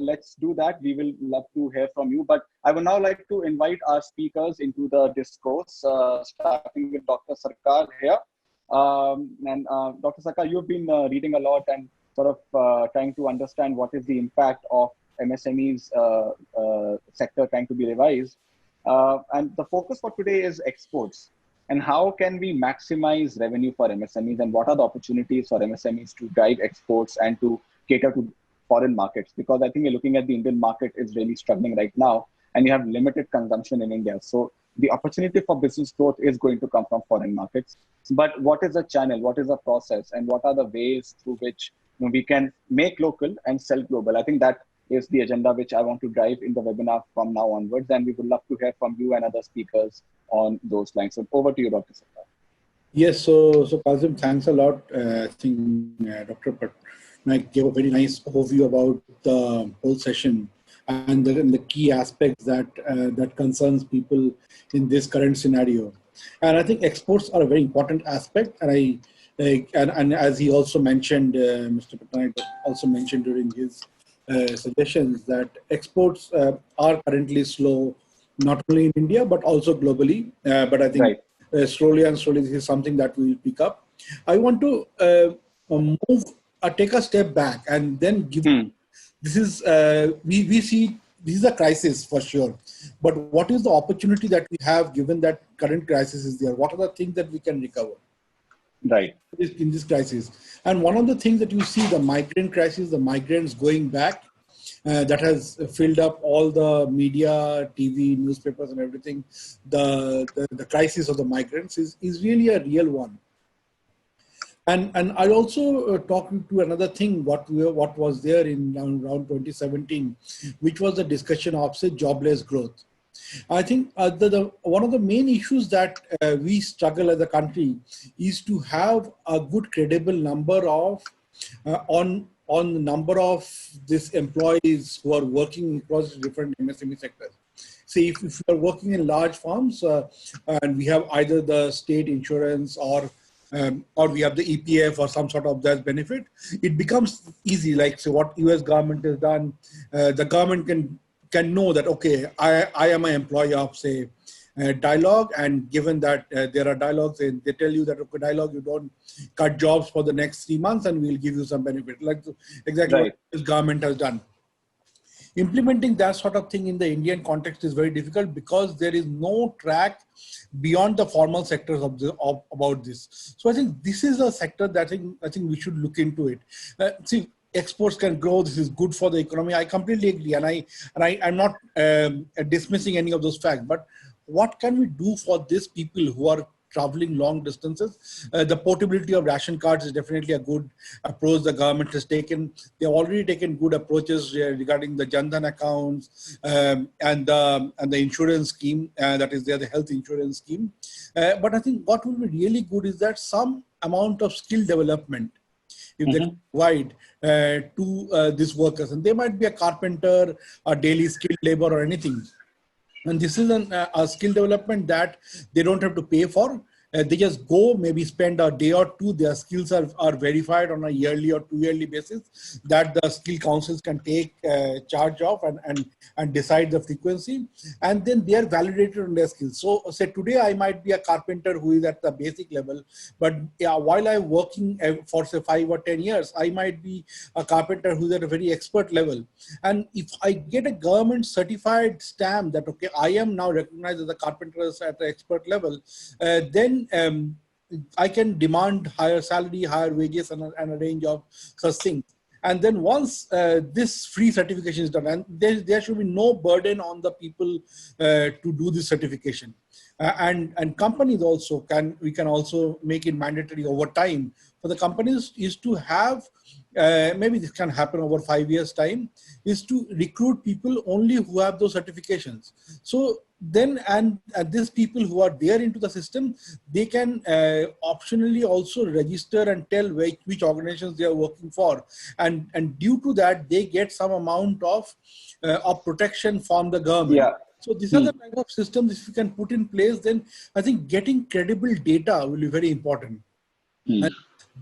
let's do that. We will love to hear from you. But I would now like to invite our speakers into the discourse, starting with Dr. Sarkar here. Dr. Sarkar, you've been reading a lot and sort of trying to understand what is the impact of MSMEs sector trying to be revised. And the focus for today is exports. And how can we maximize revenue for MSMEs, and what are the opportunities for MSMEs to drive exports and to cater to foreign markets? Because I think you're looking at the Indian market is really struggling right now, and you have limited consumption in India. So the opportunity for business growth is going to come from foreign markets. But what is the channel? What is the process? And what are the ways through which we can make local and sell global? I think that is the agenda which I want to drive in the webinar from now onwards. And we would love to hear from you and other speakers on those lines. So over to you, Dr. Sarkar. Yes, so Kazim, thanks a lot. I think Dr. Patnaik gave a very nice overview about the whole session and the key aspects that that concerns people in this current scenario. And I think exports are a very important aspect. And and as he also mentioned, Mr. Patnaik also mentioned during his suggestions that exports are currently slow, not only in India, but also globally. But I think slowly and slowly, this is something that we will pick up. I want to take a step back and then give, this is, we see this is a crisis for sure, but what is the opportunity that we have given that current crisis is there? What are the things that we can recover? Right. In this crisis. And one of the things that you see, the migrant crisis, the migrants going back, that has filled up all the media, TV, newspapers and everything. The crisis of the migrants is really a real one. And I also talked to another thing, what was there in around 2017, which was the discussion of, say, jobless growth. I think one of the main issues that we struggle as a country is to have a good credible number of on the number of these employees who are working across different MSME sectors. See, if you are working in large firms and we have either the state insurance or we have the EPF or some sort of that benefit, it becomes easy. Like, so what US government has done, the government can know that, okay, I am an employee of, say, Dialog, and given that there are Dialogs, and they tell you that, okay, Dialog, you don't cut jobs for the next 3 months and we'll give you some benefit, like exactly what this government has done. Implementing that sort of thing in the Indian context is very difficult because there is no track beyond the formal sectors about this. So I think this is a sector that I think we should look into it. See, exports can grow. This is good for the economy. I completely agree, and I'm not dismissing any of those facts. But what can we do for these people who are traveling long distances? The portability of ration cards is definitely a good approach the government has taken. They have already taken good approaches regarding the Jan Dhan accounts and the insurance scheme that is there, the health insurance scheme. But I think what will be really good is that some amount of skill development, if they provide to these workers, and they might be a carpenter, a daily skilled labor or anything. And this is a skill development that they don't have to pay for. They just go, maybe spend a day or two. Their skills are verified on a yearly or 2 yearly basis that the skill councils can take charge of and decide the frequency. And then they are validated on their skills. So say today I might be a carpenter who is at the basic level, but while I'm working for say 5 or 10 years, I might be a carpenter who's at a very expert level. And if I get a government certified stamp that, okay, I am now recognized as a carpenter at the expert level, then I can demand higher salary, higher wages, and a range of such things. And then once this free certification is done, and there should be no burden on the people to do this certification. And companies also we can also make it mandatory over time for the companies is to have, maybe this can happen over 5 years time, is to recruit people only who have those certifications. So then, and these people who are there into the system, they can optionally also register and tell which organizations they are working for. And due to that, they get some amount of protection from the government. Yeah. So these are the type of systems, if you can put in place, then I think getting credible data will be very important.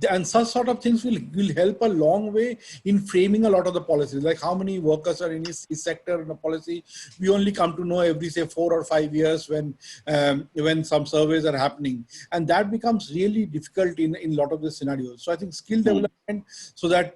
And such sort of things will help a long way in framing a lot of the policies, like how many workers are in each sector in a policy. We only come to know every, say, 4 or 5 years when some surveys are happening, and that becomes really difficult in a lot of the scenarios. So I think skill development, so that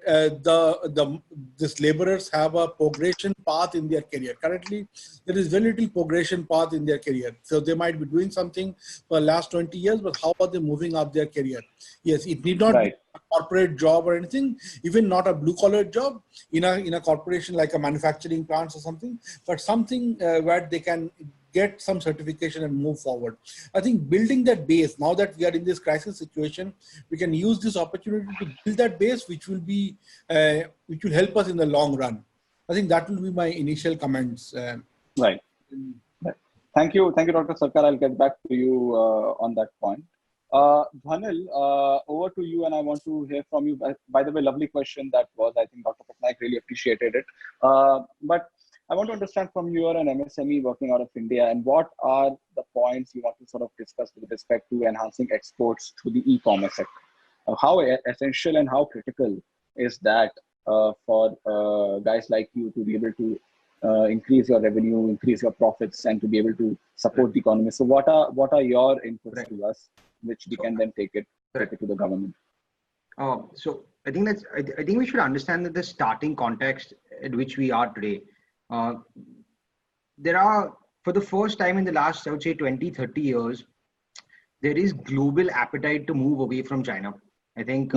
these laborers have a progression path in their career. Currently, there is very little progression path in their career. So they might be doing something for the last 20 years, but how are they moving up their career? Yes, it need not be a corporate job or anything, even not a blue-collar job in a corporation like a manufacturing plants or something, but something where they can get some certification and move forward. I think building that base, now that we are in this crisis situation, we can use this opportunity to build that base, which will help us in the long run. I think that will be my initial comments. Right. Thank you, Dr. Sarkar. I'll get back to you on that point. Dhwanil, over to you, and I want to hear from you. By the way, lovely question that was. I think Dr. Patnaik really appreciated it. But I want to understand from you, an MSME working out of India, and what are the points you want to sort of discuss with respect to enhancing exports through the e-commerce sector? How essential and how critical is that for guys like you to be able to increase your revenue, increase your profits, and to be able to support the economy? So what are your inputs to us, which we can then take it to the government? So I think I think we should understand that the starting context at which we are today, there are, for the first time in the last, I would say, 20, 30 years, there is global appetite to move away from China. I think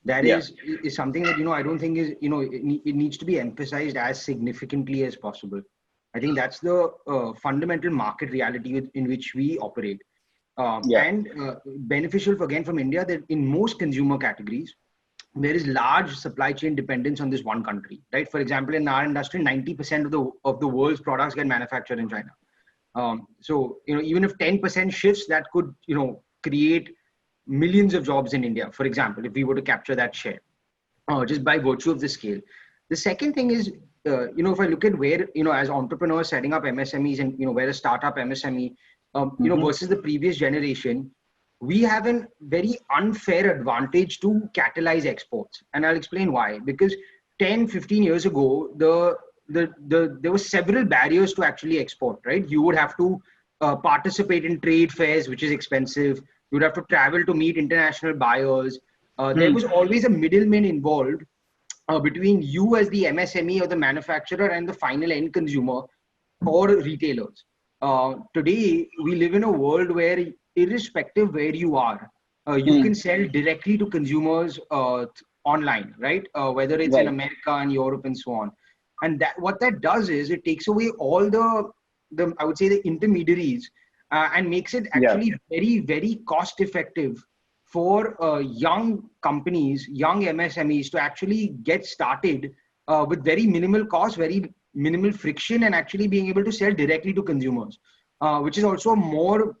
that is something that, I don't think is, it needs to be emphasized as significantly as possible. I think that's the fundamental market reality in which we operate. And beneficial, again, from India, that in most consumer categories, there is large supply chain dependence on this one country, right? For example, in our industry, 90% of the world's products get manufactured in China. So, even if 10% shifts, that could, create millions of jobs in India, for example, if we were to capture that share, just by virtue of the scale. The second thing is, if I look at where, as entrepreneurs setting up MSMEs and, where a startup MSME, versus the previous generation, we have a very unfair advantage to catalyze exports. And I'll explain why. Because 10, 15 years ago, there were several barriers to actually export, right? You would have to participate in trade fairs, which is expensive. You would have to travel to meet international buyers. There was always a middleman involved between you as the MSME or the manufacturer and the final end consumer or retailers. Today, we live in a world where, irrespective where you are, you can sell directly to consumers online, right? Whether it's in America and Europe and so on. And what that does is it takes away all the I would say, the intermediaries and makes it actually very, very cost effective for young companies, young MSMEs to actually get started with very minimal cost, very minimal friction, and actually being able to sell directly to consumers, which is also more,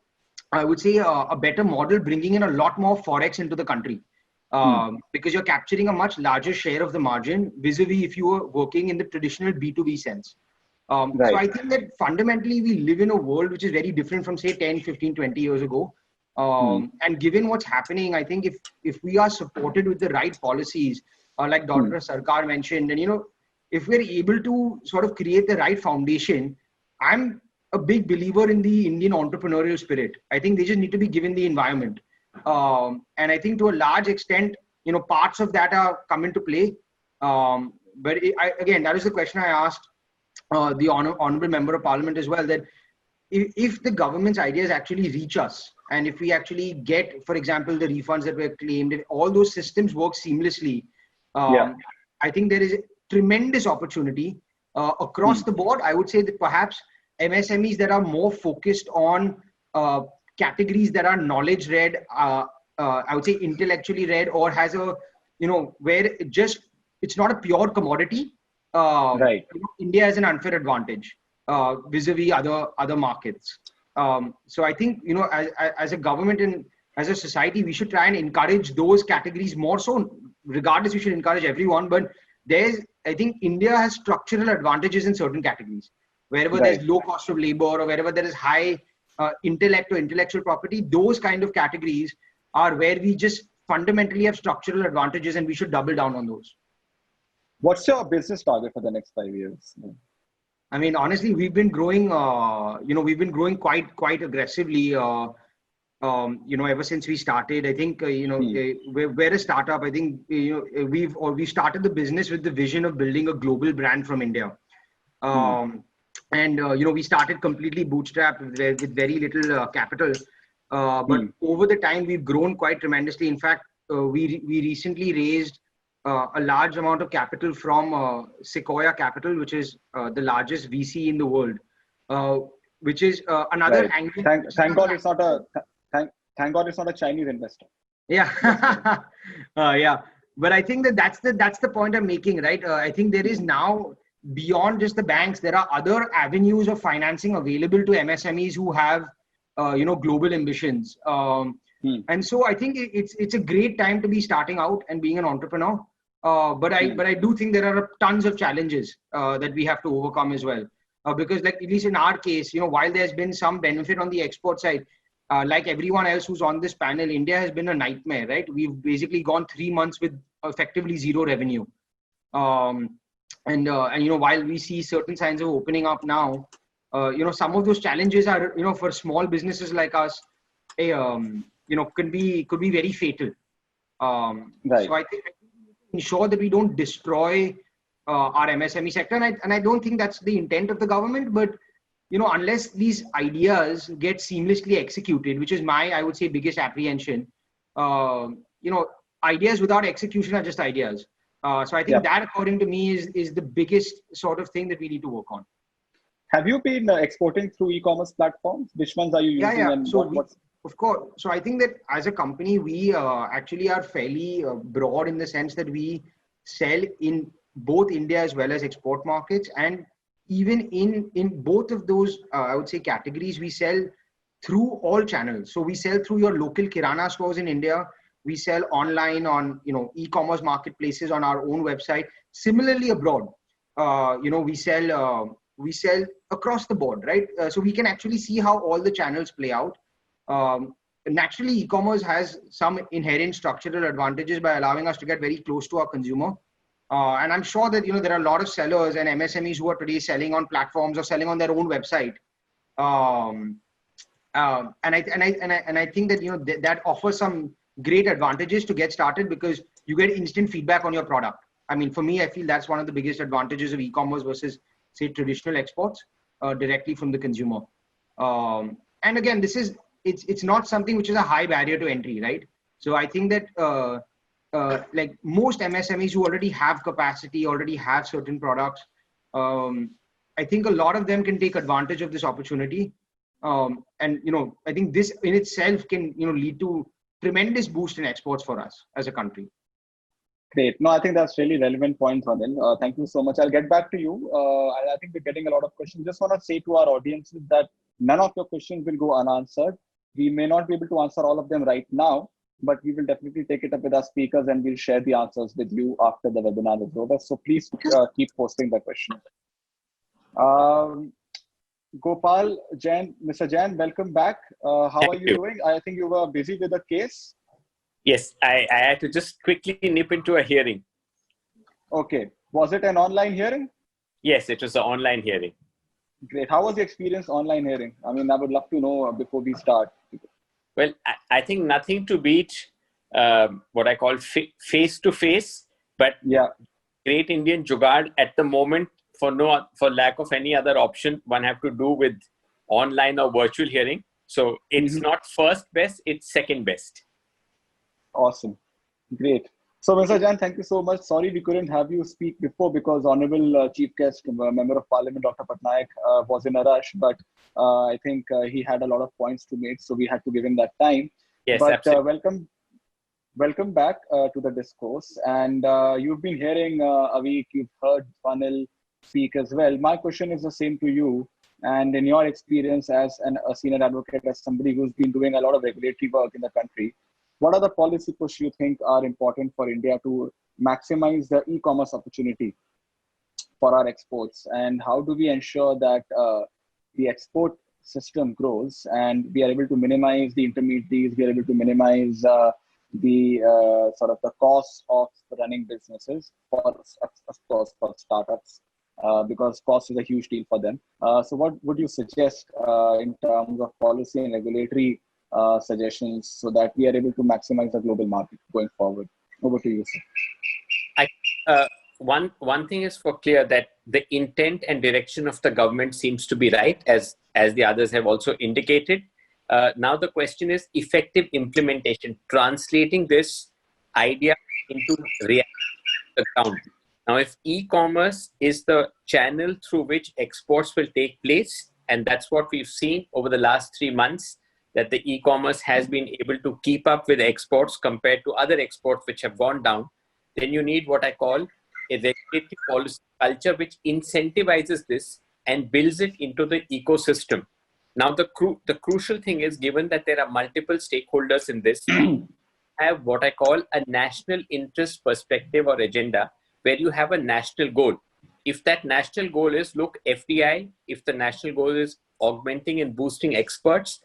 I would say, a better model, bringing in a lot more Forex into the country, because you're capturing a much larger share of the margin vis-a-vis if you were working in the traditional B2B sense. So I think that fundamentally we live in a world which is very different from, say, 10, 15, 20 years ago. And given what's happening, I think if we are supported with the right policies, like Dr. Sarkar mentioned, and, if we're able to sort of create the right foundation, I'm a big believer in the Indian entrepreneurial spirit. I think they just need to be given the environment. And I think to a large extent, parts of that are come into play. But again, that is the question I asked the honorable member of parliament as well, that if the government's ideas actually reach us, and if we actually get, for example, the refunds that were claimed, if all those systems work seamlessly, I think there is a tremendous opportunity across the board. I would say that perhaps MSMEs that are more focused on categories that are knowledge led, I would say intellectually led, or has a, where it's not a pure commodity. India has an unfair advantage vis-a-vis other markets. So I think, as a government and as a society, we should try and encourage those categories more so. Regardless, we should encourage everyone. But I think India has structural advantages in certain categories. wherever there's low cost of labor or wherever there is high intellect or intellectual property, those kind of categories are where we just fundamentally have structural advantages, and we should double down on those. What's your business target for the next 5 years? I mean, honestly, we've been growing, we've been growing quite aggressively, ever since we started. I think, we're a startup. I think, we started the business with the vision of building a global brand from India. We started completely bootstrapped with very little capital. But over the time, we've grown quite tremendously. In fact, we recently raised a large amount of capital from Sequoia Capital, which is the largest VC in the world, which is another angle. Thank God it's not a Chinese investor. Yeah, yeah. But I think that's the point I'm making, right? I think there is now, beyond just the banks, there are other avenues of financing available to MSMEs who have global ambitions. And so I think it's a great time to be starting out and being an entrepreneur. But I do think there are tons of challenges that we have to overcome as well. Because, like, at least in our case, while there's been some benefit on the export side, like everyone else who's on this panel, India has been a nightmare, right? We've basically gone 3 months with effectively zero revenue. While we see certain signs of opening up now, some of those challenges are, for small businesses like us, could be very fatal. Right. So I think ensure that we don't destroy our MSME sector, and I don't think that's the intent of the government. But unless these ideas get seamlessly executed, which is I would say, biggest apprehension, ideas without execution are just ideas. So I think that, according to me, is the biggest sort of thing that we need to work on. Have you been exporting through e-commerce platforms? Which ones are you using? Yeah. And of course. So I think that as a company, we actually are fairly broad in the sense that we sell in both India as well as export markets. And even in both of those, I would say, categories, we sell through all channels. So we sell through your local Kirana stores in India. We sell online on, e-commerce marketplaces on our own website. Similarly abroad, we sell across the board, right? So we can actually see how all the channels play out. Naturally, e-commerce has some inherent structural advantages by allowing us to get very close to our consumer. And I'm sure that, there are a lot of sellers and MSMEs who are today selling on platforms or selling on their own website. And I think that, that offers some great advantages to get started, because you get instant feedback on your product. I mean, for me, I feel that's one of the biggest advantages of e-commerce versus, say, traditional exports, directly from the consumer. And again, it's not something which is a high barrier to entry, right? So I think that like most MSMEs who already have capacity, already have certain products, I think a lot of them can take advantage of this opportunity. And I think this in itself can lead to tremendous boost in exports for us as a country. Great. No, I think that's really relevant points, Anil. Thank you so much. I'll get back to you. I think we're getting a lot of questions. Just want to say to our audiences that none of your questions will go unanswered. We may not be able to answer all of them right now, but we will definitely take it up with our speakers and we'll share the answers with you after the webinar is over. So please keep posting the questions. Gopal Jain, Mr. Jain, welcome back. How are you doing? I think you were busy with a case. Yes, I had to just quickly nip into a hearing. Okay. Was it an online hearing? Yes, it was an online hearing. Great. How was the experience online hearing? I mean, I would love to know before we start. Well, I think nothing to beat what I call face-to-face, but great Indian jugaad at the moment, for lack of any other option, one have to do with online or virtual hearing. So it's not first best, it's second best. Awesome. Great. So, Mr. Jain, thank you so much. Sorry we couldn't have you speak before because Honorable Chief Guest, Member of Parliament, Dr. Patnaik, was in a rush, but I think he had a lot of points to make, so we had to give him that time. Yes, but absolutely. welcome back to the discourse. And you've been hearing Avik, you've heard Anil speak as well. My question is the same to you. And in your experience as a senior advocate, as somebody who's been doing a lot of regulatory work in the country, what are the policy push you think are important for India to maximize the e-commerce opportunity for our exports, and how do we ensure that the export system grows and we are able to minimize the intermediaries, we are able to minimize the sort of the cost of running businesses for, of course, for startups, because cost is a huge deal for them. So what would you suggest in terms of policy and regulatory suggestions so that we are able to maximize the global market going forward? Over to you, sir. One thing is for clear that the intent and direction of the government seems to be right, as the others have also indicated. Now the question is effective implementation, translating this idea into reality on the ground. Now, if e-commerce is the channel through which exports will take place, and that's what we've seen over the last 3 months, that the e-commerce has been able to keep up with exports compared to other exports which have gone down, then you need what I call a regulatory policy culture which incentivizes this and builds it into the ecosystem. Now, the crucial thing is, given that there are multiple stakeholders in this, have what I call a national interest perspective or agenda, where you have a national goal. If that national goal is, look, FDI, if the national goal is augmenting and boosting exports,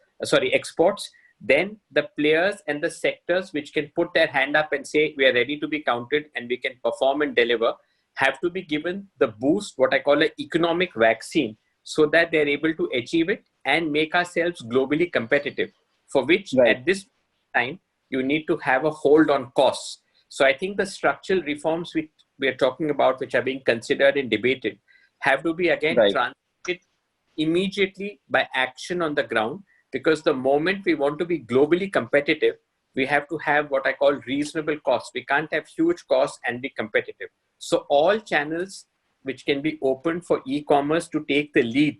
then the players and the sectors which can put their hand up and say, we are ready to be counted and we can perform and deliver, have to be given the boost, what I call an economic vaccine, so that they're able to achieve it and make ourselves globally competitive, for which at this time, you need to have a hold on costs. So I think the structural reforms which we are talking about, which are being considered and debated, have to be again translated immediately by action on the ground, because the moment we want to be globally competitive, we have to have what I call reasonable costs. We can't have huge costs and be competitive. So all channels which can be opened for e-commerce to take the lead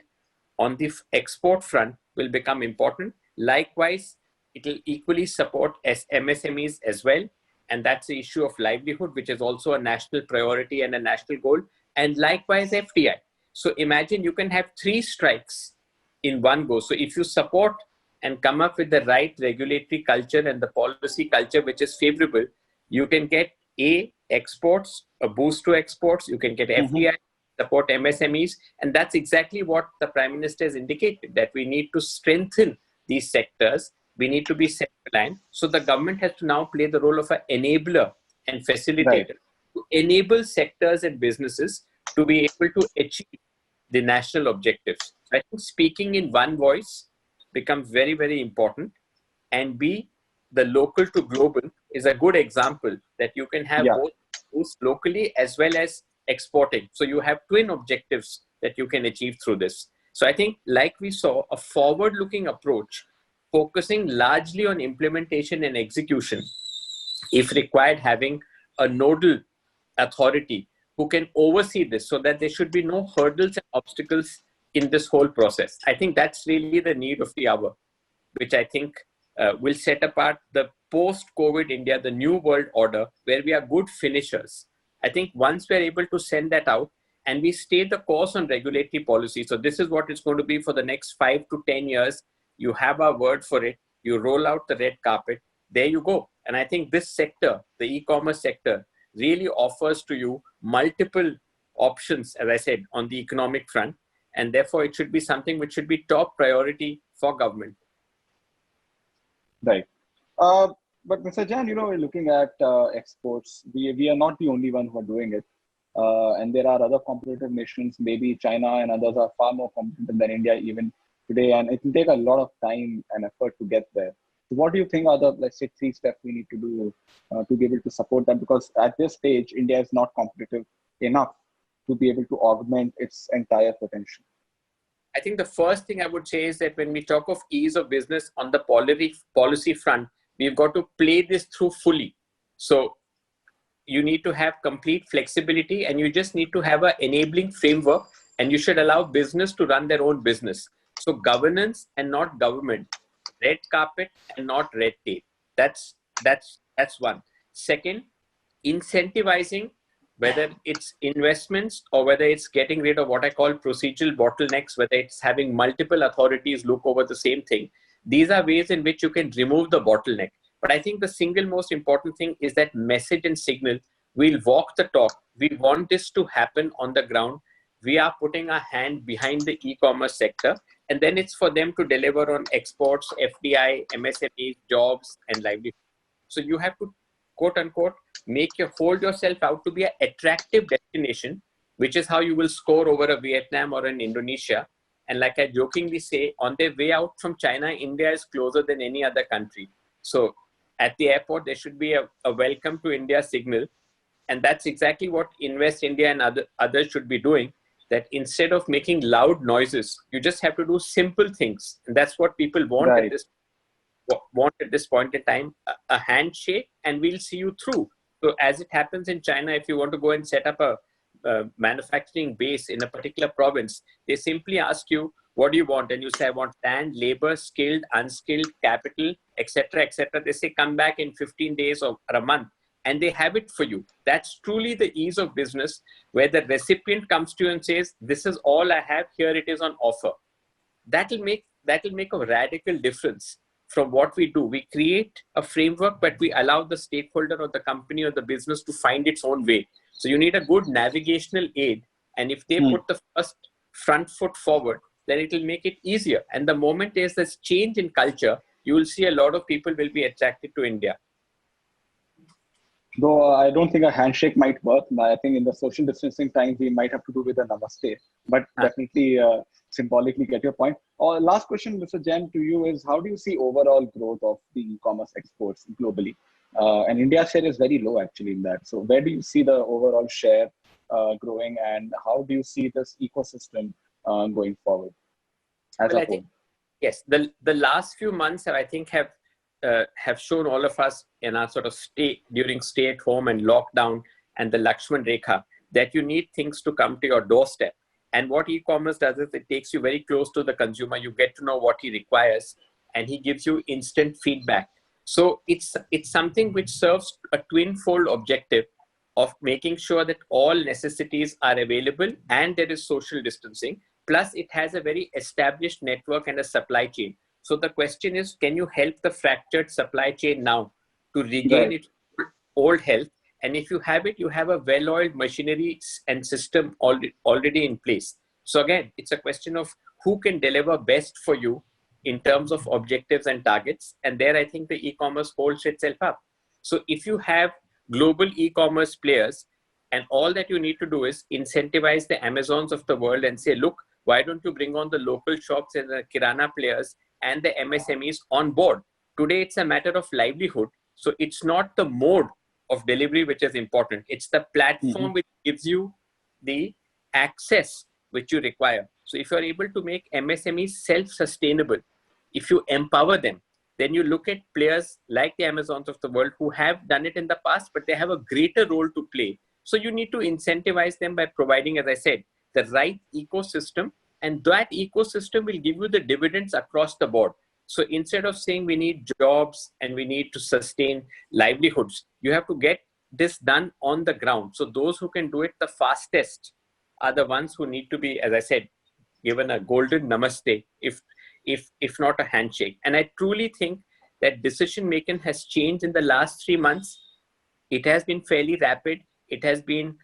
on the export front will become important. Likewise, it will equally support MSMEs as well. And that's the issue of livelihood, which is also a national priority and a national goal. And likewise, FDI. So imagine you can have 3 strikes in one go. So if you support and come up with the right regulatory culture and the policy culture which is favorable, you can get exports, a boost to exports, you can get FDI, support MSMEs. And that's exactly what the Prime Minister has indicated, that we need to strengthen these sectors. We need to be self-reliant. So the government has to now play the role of an enabler and facilitator to enable sectors and businesses to be able to achieve the national objectives. I think speaking in one voice becomes very, very important. And B, the local to global is a good example that you can have both locally as well as exporting. So you have twin objectives that you can achieve through this. So I think, like we saw, a forward-looking approach focusing largely on implementation and execution, if required, having a nodal authority who can oversee this so that there should be no hurdles and obstacles in this whole process. I think that's really the need of the hour, which I think will set apart the post-COVID India, the new world order, where we are good finishers. I think once we're able to send that out and we stay the course on regulatory policy, so this is what it's going to be for the next 5 to 10 years, you have our word for it, you roll out the red carpet, there you go. And I think this sector, the e-commerce sector, really offers to you multiple options, as I said, on the economic front. And therefore, it should be something which should be top priority for government. Right. But Mr. Jain, looking at exports, we are not the only one who are doing it. And there are other competitive nations, maybe China and others are far more competitive than India even today. And it will take a lot of time and effort to get there. So what do you think are the, let's say, 3 steps we need to do to be able to support them? Because at this stage, India is not competitive enough to be able to augment its entire potential. I think the first thing I would say is that when we talk of ease of business on the policy front, we've got to play this through fully. So you need to have complete flexibility, and you just need to have an enabling framework, and you should allow business to run their own business. So governance and not government, red carpet and not red tape. That's one. Second, incentivizing, whether it's investments or whether it's getting rid of what I call procedural bottlenecks, whether it's having multiple authorities look over the same thing. These are ways in which you can remove the bottleneck. But I think the single most important thing is that message and signal. We'll walk the talk. We want this to happen on the ground. we are putting our hand behind the e-commerce sector, and then it's for them to deliver on exports, FDI, MSMEs, jobs, and livelihood. So you have to, quote unquote, hold yourself out to be an attractive destination, which is how you will score over a Vietnam or an Indonesia. And like I jokingly say, on their way out from China, India is closer than any other country. So at the airport, there should be a welcome to India signal. And that's exactly what Invest India and others should be doing. That instead of making loud noises, you just have to do simple things. And that's what people want at this point in time, a handshake, and we'll see you through. So as it happens in China, if you want to go and set up a manufacturing base in a particular province, they simply ask you, what do you want? And you say, I want land, labor, skilled, unskilled, capital, etc., etc. They say, come back in 15 days or a month, and they have it for you. That's truly the ease of business, where the recipient comes to you and says, this is all I have, here it is on offer. That'll make a radical difference from what we do. We create a framework, but we allow the stakeholder or the company or the business to find its own way. So you need a good navigational aid. And if they put the first front foot forward, then it will make it easier. And the moment there's this change in culture, you will see a lot of people will be attracted to India. Though I don't think a handshake might work. I think in the social distancing times, we might have to do with a namaste. But definitely symbolically get your point. Last question, Mr. Jain, to you is, how do you see overall growth of the e-commerce exports globally? And India's share is very low actually in that. So where do you see the overall share growing, and how do you see this ecosystem going forward as a whole? Yes, the last few months have shown all of us in our sort of during stay at home and lockdown and the Lakshman Rekha that you need things to come to your doorstep. And what e-commerce does is it takes you very close to the consumer. You get to know what he requires, and he gives you instant feedback. So it's something which serves a twin-fold objective of making sure that all necessities are available and there is social distancing. Plus, it has a very established network and a supply chain. So the question is, can you help the fractured supply chain now to regain its old health? And if you have it, you have a well-oiled machinery and system already in place. So again, it's a question of who can deliver best for you in terms of objectives and targets. And there, I think the e-commerce holds itself up. So if you have global e-commerce players, and all that you need to do is incentivize the Amazons of the world and say, look, why don't you bring on the local shops and the Kirana players and the MSMEs on board? Today, it's a matter of livelihood. So it's not the mode of delivery which is important. It's the platform which gives you the access which you require. So if you're able to make MSMEs self-sustainable, if you empower them, then you look at players like the Amazons of the world who have done it in the past, but they have a greater role to play. So you need to incentivize them by providing, as I said, the right ecosystem, and that ecosystem will give you the dividends across the board. So instead of saying we need jobs and we need to sustain livelihoods, you have to get this done on the ground. So those who can do it the fastest are the ones who need to be, as I said, given a golden namaste, if not a handshake. And I truly think that decision making has changed in the last 3 months. It has been fairly rapid. It has been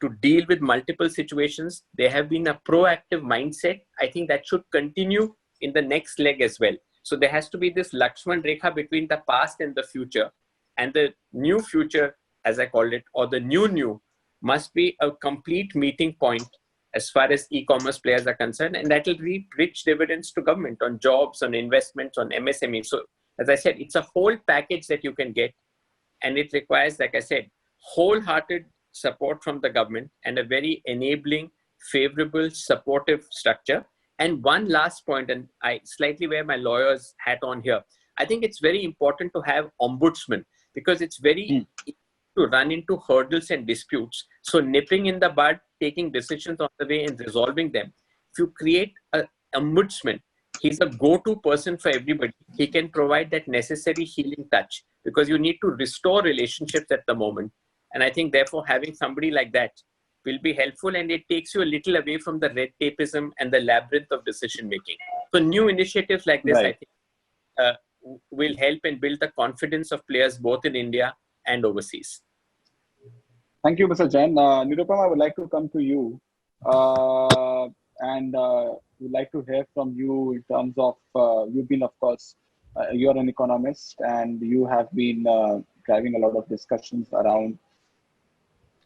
to deal with multiple situations. There have been a proactive mindset. I think that should continue in the next leg as well. So there has to be this Lakshman Rekha between the past and the future. And the new future, as I called it, or the new, must be a complete meeting point as far as e-commerce players are concerned. And that will reap rich dividends to government on jobs, on investments, on MSME. So as I said, it's a whole package that you can get. And it requires, like I said, wholehearted support from the government and a very enabling, favorable, supportive structure. And one last point, and I slightly wear my lawyer's hat on here. I think it's very important to have ombudsman, because it's very easy to run into hurdles and disputes. So nipping in the bud, taking decisions on the way and resolving them. If you create an ombudsman, he's a go-to person for everybody. He can provide that necessary healing touch, because you need to restore relationships at the moment. And I think therefore having somebody like that will be helpful, and it takes you a little away from the red tapeism and the labyrinth of decision making. So new initiatives like this, I think, will help and build the confidence of players both in India and overseas. Thank you, Mr. Jain. Nirupam, I would like to come to you. And we'd like to hear from you in terms of, you've been, of course, you're an economist and you have been driving a lot of discussions around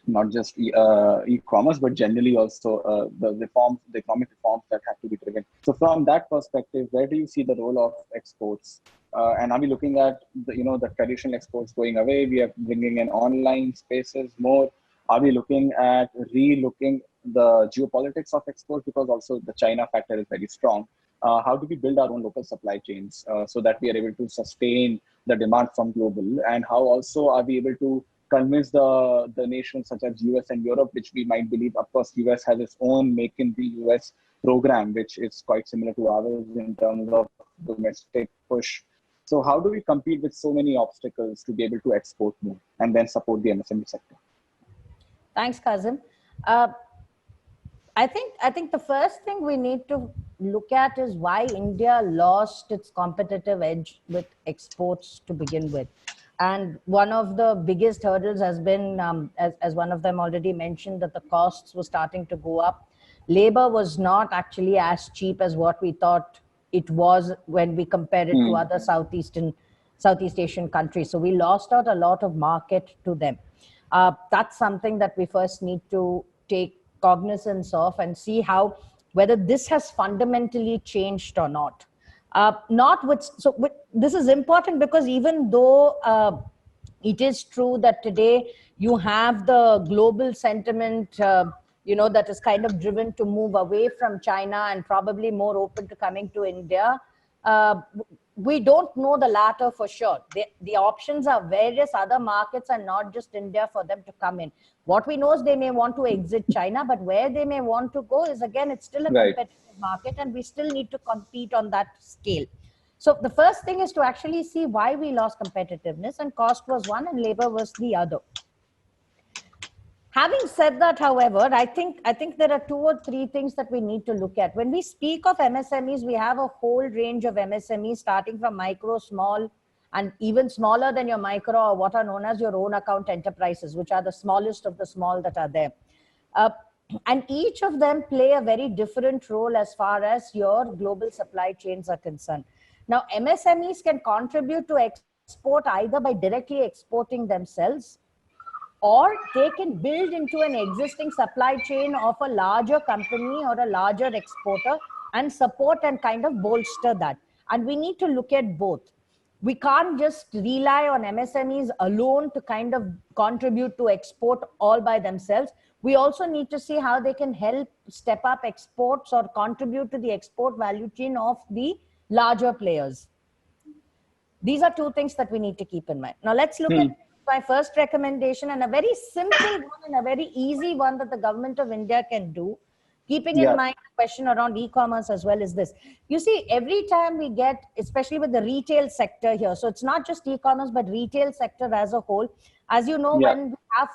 not just e-commerce, but generally also the reforms, the economic reforms that have to be driven. So from that perspective, where do you see the role of exports? And are we looking at the traditional exports going away? We are bringing in online spaces more. Are we looking at re-looking the geopolitics of exports, because also the China factor is very strong? How do we build our own local supply chains so that we are able to sustain the demand from global? And how also are we able to convince the nations such as US and Europe, which we might believe, of course, US has its own Make in the US program, which is quite similar to ours in terms of domestic push. So how do we compete with so many obstacles to be able to export more and then support the MSME sector? Thanks, Kazim. I think the first thing we need to look at is why India lost its competitive edge with exports to begin with. And one of the biggest hurdles has been, as one of them already mentioned, that the costs were starting to go up. Labor was not actually as cheap as what we thought it was when we compared it to other Southeast Asian countries. So we lost out a lot of market to them. That's something that we first need to take cognizance of and see whether this has fundamentally changed or not. This is important because even though it is true that today you have the global sentiment, that is kind of driven to move away from China and probably more open to coming to India, we don't know the latter for sure. The options are various other markets and not just India for them to come in. What we know is they may want to exit China, but where they may want to go is, again, it's still a competitive market and we still need to compete on that scale. So the first thing is to actually see why we lost competitiveness, and cost was one and labor was the other. Having said that, however, I think there are 2 or 3 things that we need to look at. When we speak of MSMEs, we have a whole range of MSMEs starting from micro, small, and even smaller than your micro, or what are known as your own account enterprises, which are the smallest of the small that are there. And each of them play a very different role as far as your global supply chains are concerned. Now, MSMEs can contribute to export either by directly exporting themselves, or they can build into an existing supply chain of a larger company or a larger exporter and support and kind of bolster that. And we need to look at both. We can't just rely on MSMEs alone to kind of contribute to export all by themselves. We also need to see how they can help step up exports or contribute to the export value chain of the larger players. These are 2 things that we need to keep in mind. Now let's look at my first recommendation, and a very simple one and a very easy one that the government of India can do, keeping in mind the question around e-commerce as well, is this. You see, every time we get, especially with the retail sector here, so it's not just e-commerce, but retail sector as a whole. As you know, when we have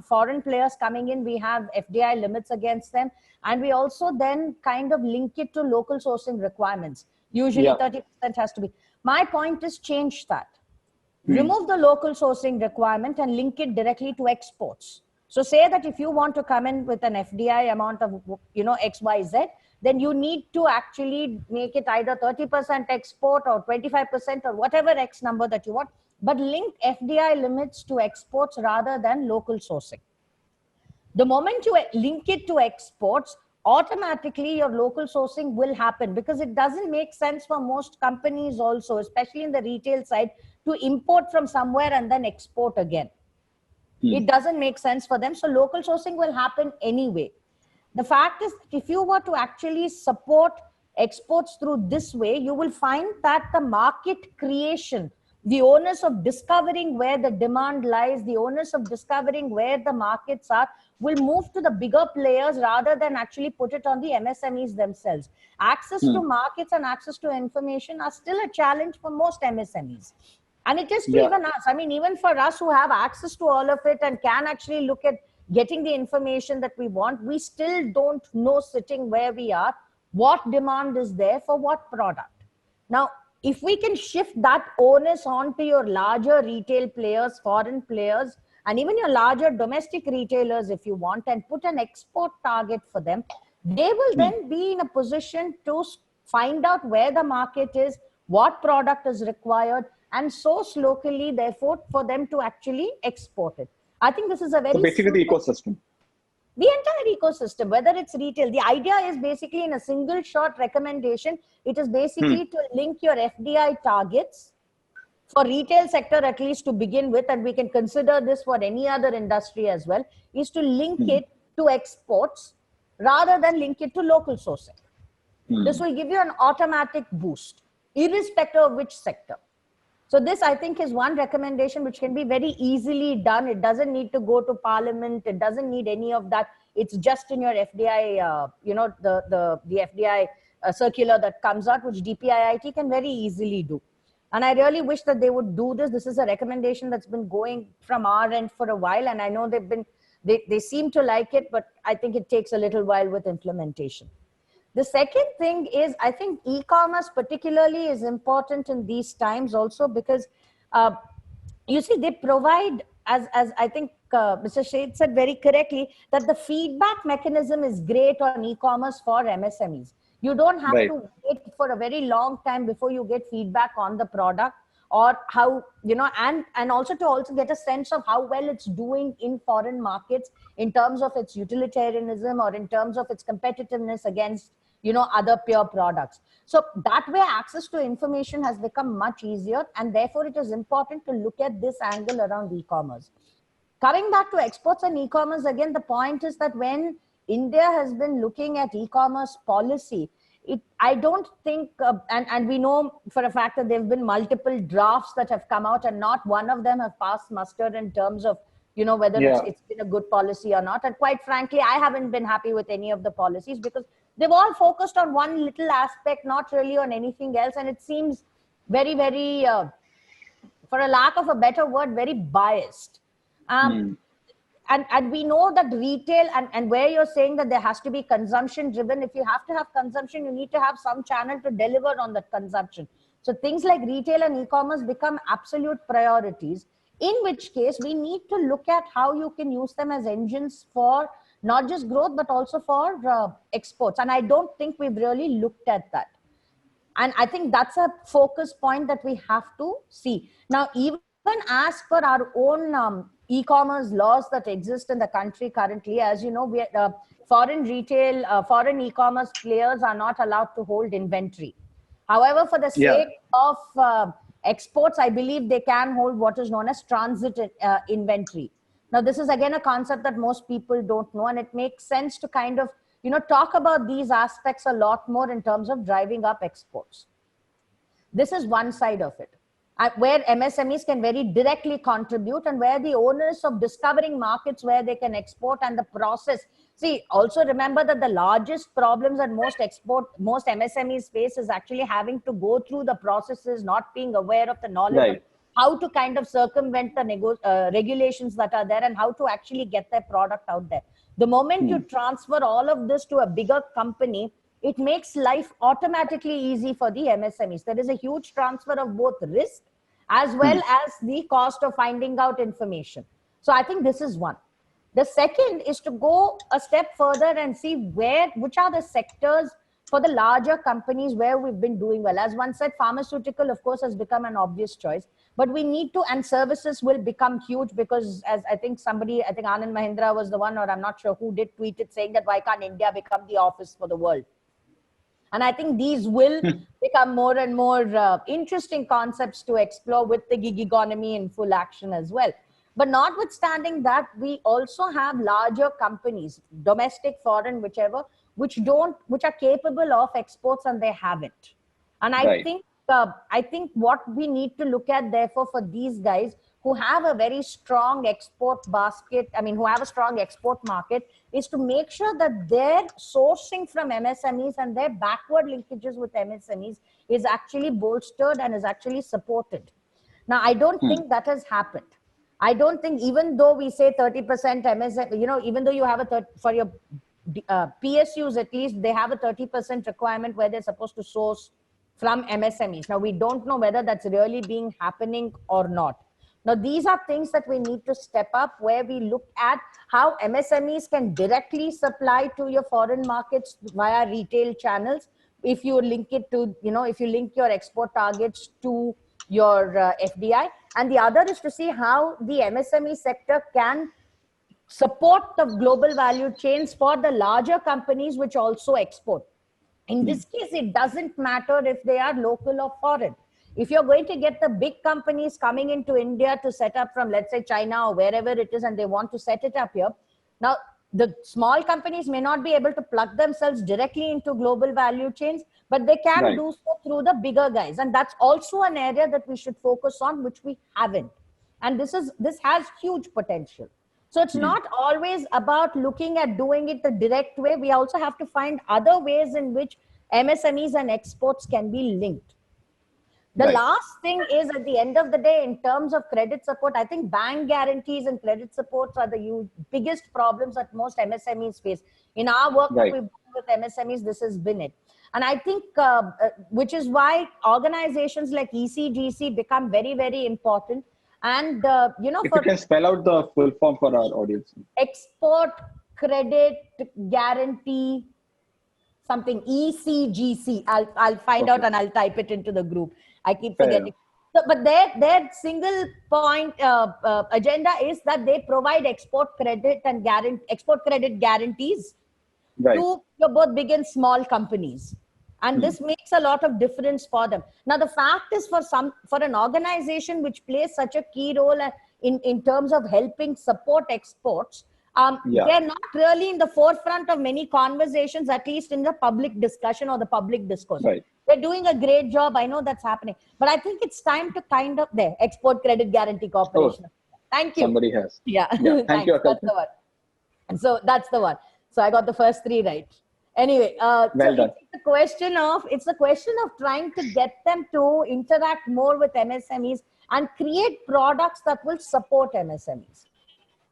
foreign players coming in, we have FDI limits against them. And we also then kind of link it to local sourcing requirements. Usually 30% has to be. My point is change that. Remove the local sourcing requirement and link it directly to exports. So say that if you want to come in with an FDI amount of, XYZ, then you need to actually make it either 30% export or 25% or whatever X number that you want, but link FDI limits to exports rather than local sourcing. The moment you link it to exports, automatically your local sourcing will happen, because it doesn't make sense for most companies also, especially in the retail side, to import from somewhere and then export again. It doesn't make sense for them. So local sourcing will happen anyway. The fact is that if you were to actually support exports through this way, you will find that the market creation, the onus of discovering where the demand lies, the onus of discovering where the markets are, will move to the bigger players rather than actually put it on the MSMEs themselves. Access to markets and access to information are still a challenge for most MSMEs. And it is to even us. I mean, even for us who have access to all of it and can actually look at getting the information that we want, we still don't know, sitting where we are, what demand is there for what product. Now, if we can shift that onus onto your larger retail players, foreign players, and even your larger domestic retailers, if you want, and put an export target for them, they will then be in a position to find out where the market is, what product is required, and source locally, therefore, for them to actually export it. I think this is a very so basically the ecosystem. The entire ecosystem, whether it's retail. The idea is basically in a single shot recommendation, it is basically to link your FDI targets for retail sector, at least to begin with, and we can consider this for any other industry as well, is to link it to exports rather than link it to local sourcing. This will give you an automatic boost, irrespective of which sector. So this, I think, is one recommendation which can be very easily done. It doesn't need to go to Parliament. It doesn't need any of that. It's just in your FDI, the FDI circular that comes out, which DPIIT can very easily do. And I really wish that they would do this. This is a recommendation that's been going from our end for a while, and I know they seem to like it, but I think it takes a little while with implementation. The second thing is, I think e-commerce particularly is important in these times also because, you see, they provide, as I think Mr. Sheth said very correctly, that the feedback mechanism is great on e-commerce for MSMEs. You don't have to wait for a very long time before you get feedback on the product, or how, and also to get a sense of how well it's doing in foreign markets in terms of its utilitarianism or in terms of its competitiveness against other pure products. So that way access to information has become much easier, and therefore it is important to look at this angle around e-commerce. Coming back to exports and e-commerce, again, the point is that when India has been looking at e-commerce policy, I don't think, and we know for a fact that there have been multiple drafts that have come out and not one of them have passed muster in terms of, whether it's been a good policy or not. And quite frankly, I haven't been happy with any of the policies because they've all focused on one little aspect, not really on anything else. And it seems very, very, for a lack of a better word, very biased. And we know that retail, and where you're saying that there has to be consumption driven, if you have to have consumption, you need to have some channel to deliver on that consumption. So things like retail and e-commerce become absolute priorities, in which case we need to look at how you can use them as engines for not just growth, but also for exports. And I don't think we've really looked at that. And I think that's a focus point that we have to see. Now, even as per our own e-commerce laws that exist in the country currently, as you know, foreign retail, foreign e-commerce players are not allowed to hold inventory. However, for the sake of exports, I believe they can hold what is known as transit inventory. Now, this is again a concept that most people don't know, and it makes sense to kind of, talk about these aspects a lot more in terms of driving up exports. This is one side of it, where MSMEs can very directly contribute, and where the onus of discovering markets where they can export and the process. See, also remember that the largest problems that most MSMEs face is actually having to go through the processes, not being aware of the knowledge of how to kind of circumvent the regulations that are there and how to actually get their product out there. The moment you transfer all of this to a bigger company, it makes life automatically easy for the MSMEs. There is a huge transfer of both risk as well as the cost of finding out information. So I think this is one. The second is to go a step further and see which are the sectors for the larger companies where we've been doing well. As one said, pharmaceutical, of course, has become an obvious choice, but we need to, and services will become huge because, as I think Anand Mahindra was the one, or I'm not sure who did tweet it, saying that why can't India become the office for the world? And I think these will become more and more interesting concepts to explore with the gig economy in full action as well. But notwithstanding that, we also have larger companies, domestic, foreign, whichever, which are capable of exports, and they haven't. And I think what we need to look at, therefore, for these guys who have a very strong export basket, who have a strong export market, is to make sure that their sourcing from MSMEs and their backward linkages with MSMEs is actually bolstered and is actually supported. Now, I don't think that has happened. I don't think, even though we say 30% MSME, even though you have for your PSUs, at least they have a 30% requirement where they're supposed to source from MSMEs. Now, we don't know whether that's really happening or not. Now, these are things that we need to step up, where we look at how MSMEs can directly supply to your foreign markets via retail channels. If you link it to, if you link your export targets to your FDI. And the other is to see how the MSME sector can support the global value chains for the larger companies which also export. In this case, it doesn't matter if they are local or foreign. If you're going to get the big companies coming into India to set up from, let's say, China or wherever it is, and they want to set it up here, now the small companies may not be able to plug themselves directly into global value chains, but they can do so through the bigger guys. And that's also an area that we should focus on, which we haven't. And this has huge potential. So it's not always about looking at doing it the direct way. We also have to find other ways in which MSMEs and exports can be linked. The last thing is, at the end of the day, in terms of credit support, I think bank guarantees and credit supports are the biggest problems that most MSMEs face. In our work that we've done with MSMEs, this has been it. And I think, which is why organizations like ECGC become very, very important. And, if you can spell out the full form for our audience. Export Credit Guarantee, something, ECGC. I'll find out and I'll type it into the group. I keep forgetting. So, but their single point agenda is that they provide export credit and export credit guarantees to both big and small companies. And this makes a lot of difference for them. Now, the fact is, for an organization which plays such a key role in terms of helping support exports, they're not really in the forefront of many conversations, at least in the public discussion or the public discourse. They're doing a great job. I know that's happening. But I think it's time to kind of Export Credit Guarantee Corporation. Thank you. Somebody has. Yeah. Thank you. That's the one. And so that's the one. So I got the first three right. Anyway, well done. It's the question of trying to get them to interact more with MSMEs and create products that will support MSMEs.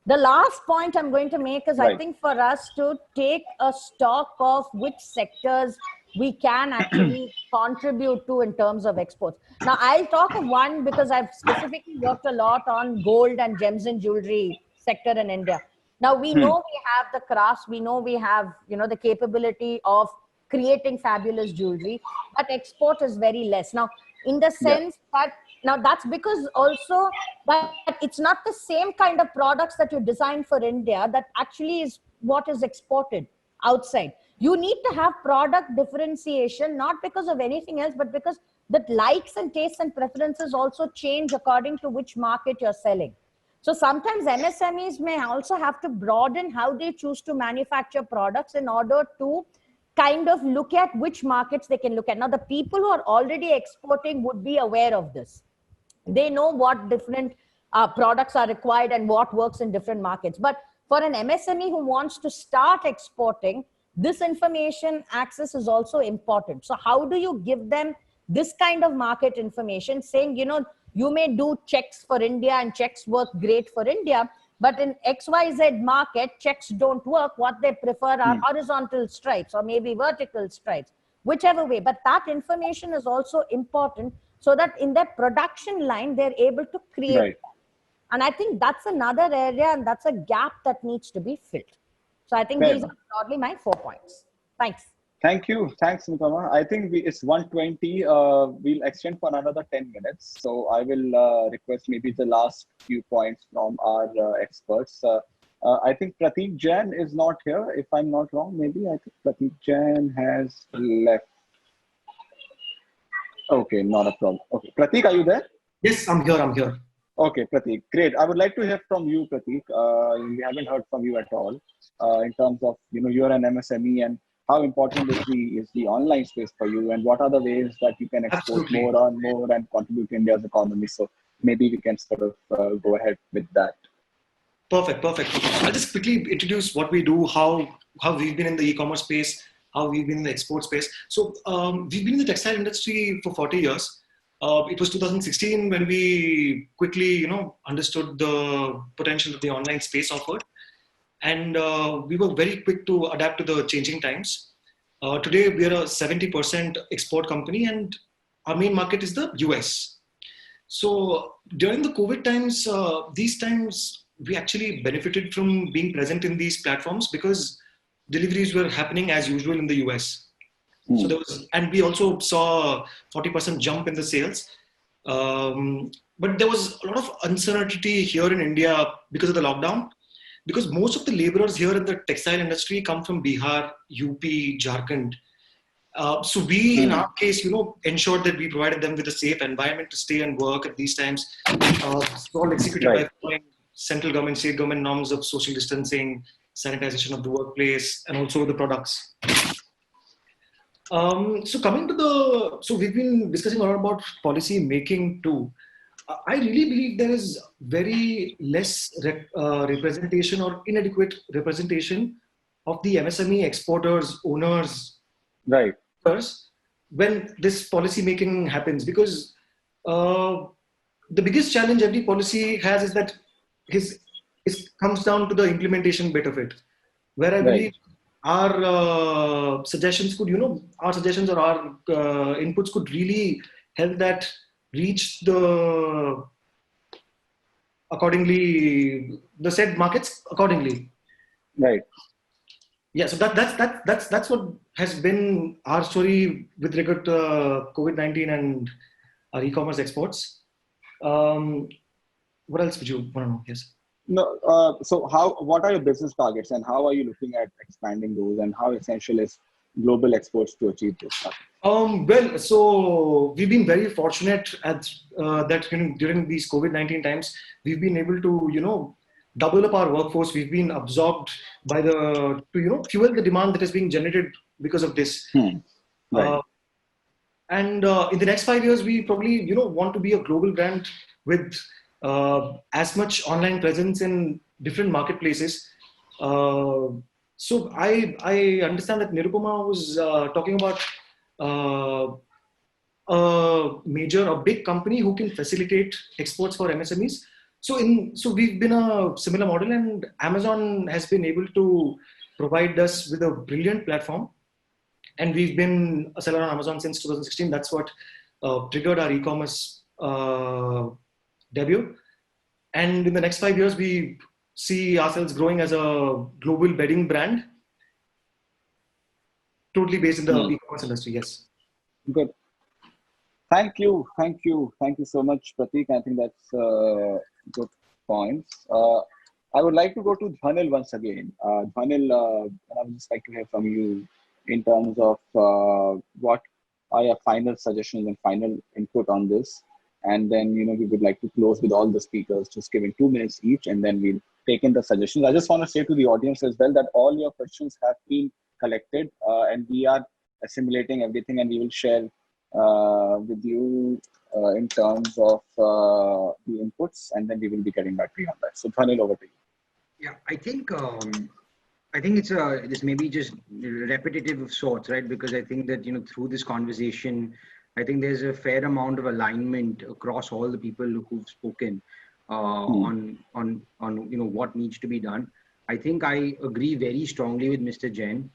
The last point I'm going to make is, I think, for us to take a stock of which sectors we can actually contribute to in terms of exports. Now, I'll talk of one because I've specifically worked a lot on gold and gems and jewelry sector in India. Now, we know we have the crafts, we know we have, the capability of creating fabulous jewelry, but export is very less. Now, in the sense that, now that's because also that it's not the same kind of products that you design for India that actually is what is exported outside. You need to have product differentiation, not because of anything else, but because the likes and tastes and preferences also change according to which market you're selling. So sometimes MSMEs may also have to broaden how they choose to manufacture products in order to kind of look at which markets they can look at. Now, the people who are already exporting would be aware of this. They know what different products are required and what works in different markets. But for an MSME who wants to start exporting, this information access is also important. So how do you give them this kind of market information, saying, you may do checks for India and checks work great for India, but in XYZ market, checks don't work. What they prefer are horizontal stripes or maybe vertical stripes, whichever way. But that information is also important so that in their production line, they're able to create. And I think that's another area, and that's a gap that needs to be filled. So I think these are broadly my 4 points. Thanks. Thank you. Thanks, Nukama. I think it's 1:20. We'll extend for another 10 minutes. So I will request maybe the last few points from our experts. I think Prateek Jain is not here, if I'm not wrong. Maybe I think Prateek Jain has left. Okay, not a problem. Okay, Prateek, are you there? Yes, I'm here. Okay, Prateek, great. I would like to hear from you, Prateek. We haven't heard from you at all in terms of, you're an MSME, and how important is the online space for you, and what are the ways that you can export more and contribute to India's economy? So maybe we can sort of go ahead with that. Perfect. I'll just quickly introduce what we do, how we've been in the e-commerce space, how we've been in the export space. So we've been in the textile industry for 40 years. It was 2016 when we quickly, understood the potential that the online space offered. And we were very quick to adapt to the changing times. Today, we are a 70% export company, and our main market is the US. So during the COVID times, these times we actually benefited from being present in these platforms because deliveries were happening as usual in the US. So there was, and we also saw a 40% jump in the sales. But there was a lot of uncertainty here in India because of the lockdown, because most of the laborers here in the textile industry come from Bihar, UP, Jharkhand. So we, in our case, ensured that we provided them with a safe environment to stay and work at these times. It's all executed by following central government, state government norms of social distancing, sanitization of the workplace, and also the products. So we've been discussing a lot about policy making too. I really believe there is very less representation or inadequate representation of the MSME exporters, owners, when this policy making happens, because the biggest challenge every policy has is that it comes down to the implementation bit of it, where I believe our suggestions could, our suggestions or our inputs could really help that reach the said markets accordingly. Right. Yeah. So that's what has been our story with regard to COVID-19 and our e-commerce exports. What else would you want to know? Yes. No. So what are your business targets and how are you looking at expanding those, and how essential is global exports to achieve this? Well, so we've been very fortunate at that during these COVID-19 times, we've been able to, double up our workforce. We've been absorbed by to fuel the demand that is being generated because of this. Right. And in the next 5 years, we probably, want to be a global brand with as much online presence in different marketplaces. So I understand that Nirupama was talking about a big company who can facilitate exports for MSMEs. So we've been a similar model, and Amazon has been able to provide us with a brilliant platform. And we've been a seller on Amazon since 2016. That's what triggered our e-commerce debut. And in the next 5 years, we see ourselves growing as a global bedding brand, totally based in the e-commerce industry. Yes. Good. Thank you so much, Prateek. I think that's good points. I would like to go to Dhanil once again. Dhanil, I would just like to hear from you in terms of what are your final suggestions and final input on this. And then, we would like to close with all the speakers, just giving 2 minutes each, and then we'll take in the suggestions. I just want to say to the audience as well that all your questions have been collected, and we are assimilating everything, and we will share with you in terms of the inputs, and then we will be getting back to you on that. So, Dhanil, over to you. Yeah, I think this may be just repetitive of sorts, right? Because I think that through this conversation, I think there's a fair amount of alignment across all the people who've spoken on what needs to be done. I think I agree very strongly with Mr. Jain,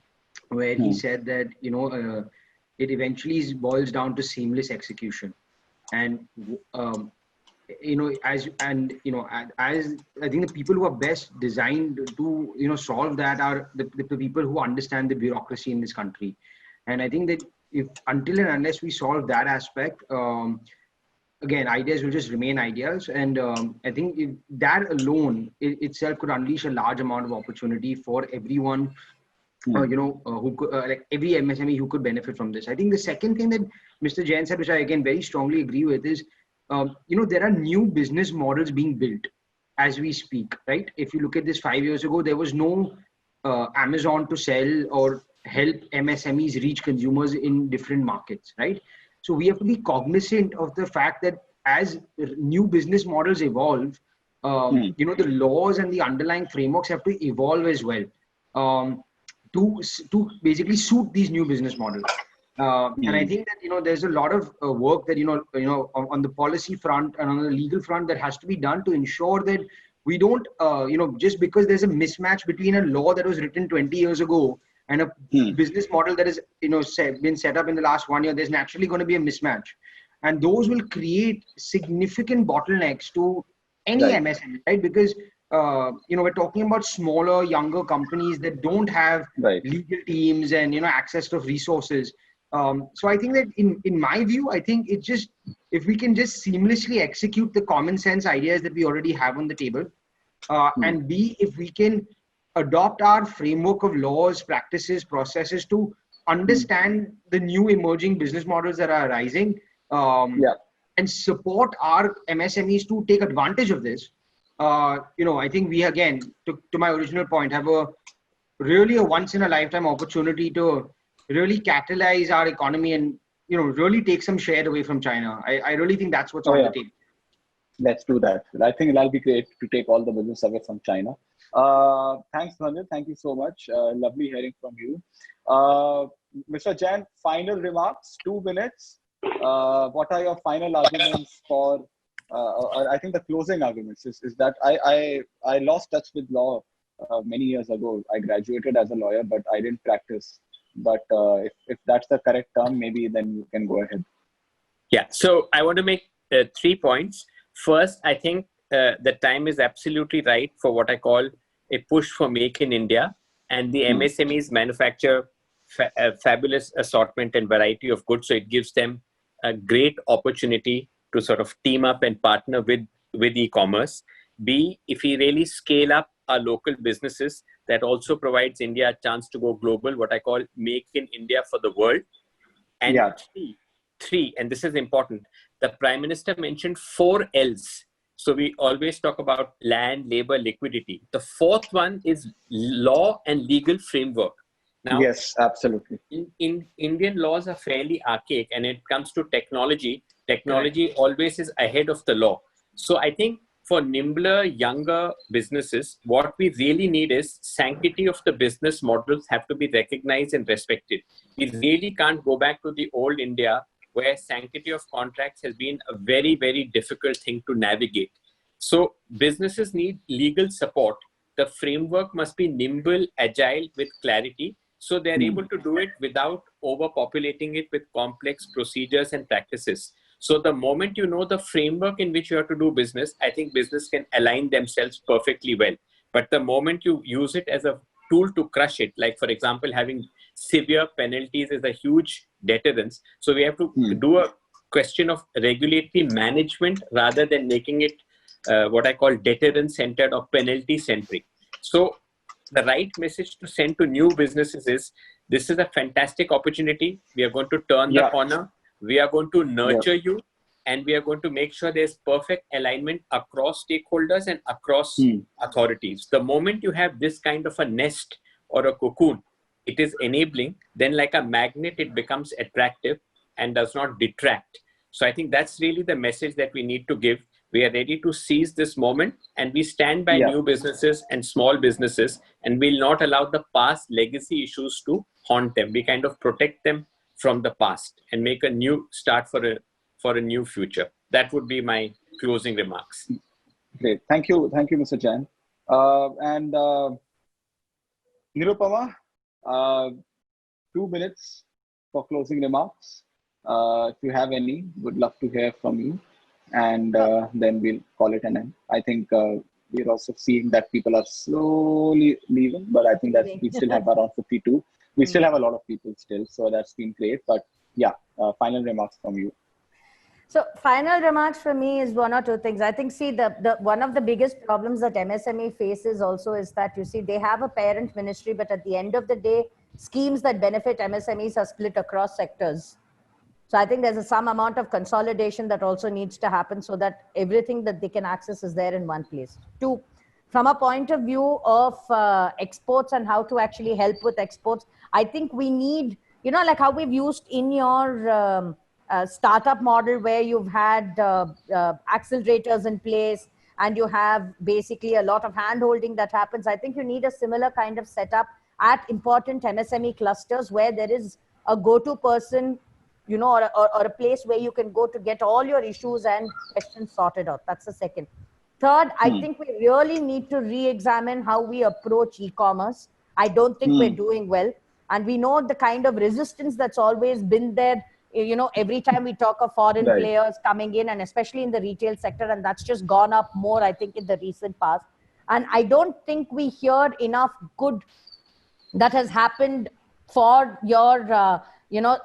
where he said that it eventually boils down to seamless execution, and as I think the people who are best designed to solve that are the people who understand the bureaucracy in this country. And I think that if until and unless we solve that aspect, again, ideas will just remain ideas. And I think that alone itself could unleash a large amount of opportunity for everyone, who could, like every MSME who could benefit from this. I think the second thing that Mr. Jain said, which I again very strongly agree with, is there are new business models being built as we speak, right? If you look at this 5 years ago, there was no Amazon to sell or help MSMEs reach consumers in different markets, right? So we have to be cognizant of the fact that as new business models evolve, the laws and the underlying frameworks have to evolve as well to basically suit these new business models. And I think that there's a lot of work that on the policy front and on the legal front that has to be done to ensure that we don't just because there's a mismatch between a law that was written 20 years ago and a business model that is been set up in the last 1 year, there's naturally going to be a mismatch. and those will create significant bottlenecks to any MSME, right? Because we're talking about smaller, younger companies that don't have legal teams and access to resources. So I think that in my view, I think it's just, if we can just seamlessly execute the common sense ideas that we already have on the table, and B, if we can adopt our framework of laws, practices, processes to understand the new emerging business models that are arising, and support our MSMEs to take advantage of this. I think we, again, to my original point, have really a once in a lifetime opportunity to really catalyze our economy and, really take some share away from China. I really think that's what's on the table. Let's do that. I think that'll be great to take all the business away from China. Thanks, Dhananjay. Thank you so much. Lovely hearing from you. Mr. Jain, final remarks, 2 minutes. What are your final arguments for, I think the closing arguments is that I lost touch with law many years ago. I graduated as a lawyer, but I didn't practice. But if that's the correct term, maybe then you can go ahead. Yeah, so I want to make 3 points. First, I think the time is absolutely right for what I call a push for Make in India, and the MSMEs manufacture a fabulous assortment and variety of goods. So it gives them a great opportunity to sort of team up and partner with e-commerce. B, if we really scale up our local businesses, that also provides India a chance to go global, what I call Make in India for the world. And three, and this is important, the Prime Minister mentioned 4 L's. So we always talk about land, labor, liquidity. The 4th one is law and legal framework. Now, yes, absolutely. In Indian laws are fairly archaic, and it comes to technology always is ahead of the law. So I think for nimbler, younger businesses, what we really need is sanctity of the business models have to be recognized and respected. We really can't go back to the old India where sanctity of contracts has been a very, very difficult thing to navigate. So businesses need legal support. The framework must be nimble, agile, with clarity, so they're able to do it without overpopulating it with complex procedures and practices. So the moment you know the framework in which you have to do business, I think business can align themselves perfectly well. But the moment you use it as a tool to crush it, like for example, having severe penalties is a huge deterrence. So we have to do a question of regulatory management rather than making it what I call deterrence centered or penalty centric. So the right message to send to new businesses is, this is a fantastic opportunity. We are going to turn the corner. We are going to nurture you, and we are going to make sure there's perfect alignment across stakeholders and across authorities. The moment you have this kind of a nest or a cocoon, it is enabling, then like a magnet, it becomes attractive and does not detract. So I think that's really the message that we need to give. We are ready to seize this moment, and we stand by new businesses and small businesses, and we'll not allow the past legacy issues to haunt them. We kind of protect them from the past and make a new start for a new future. That would be my closing remarks. Great. Thank you, Mr. Jain. And Nirupama, 2 minutes for closing remarks. If you have any, would love to hear from you. And then we'll call it an end. I think we're also seeing that people are slowly leaving, but I think that we still have around 52. We still have a lot of people still, so that's been great. But yeah, final remarks from you. So final remarks for me is 1 or 2 things. I think, see, the one of the biggest problems that MSME faces also is that, you see, they have a parent ministry, but at the end of the day, schemes that benefit MSMEs are split across sectors. So I think there's some amount of consolidation that also needs to happen so that everything that they can access is there in one place. 2, from a point of view of exports and how to actually help with exports, I think we need, like how we've used in your startup model where you've had accelerators in place and you have basically a lot of hand-holding that happens. I think you need a similar kind of setup at important MSME clusters where there is a go-to person, or a place where you can go to get all your issues and questions sorted out. That's the second. Third, I think we really need to re-examine how we approach e-commerce. I don't think we're doing well. And we know the kind of resistance that's always been there you know, every time we talk of foreign Right. players coming in, and especially in the retail sector, and that's just gone up more, I think, in the recent past. And I don't think we hear enough good that has happened for your, you know,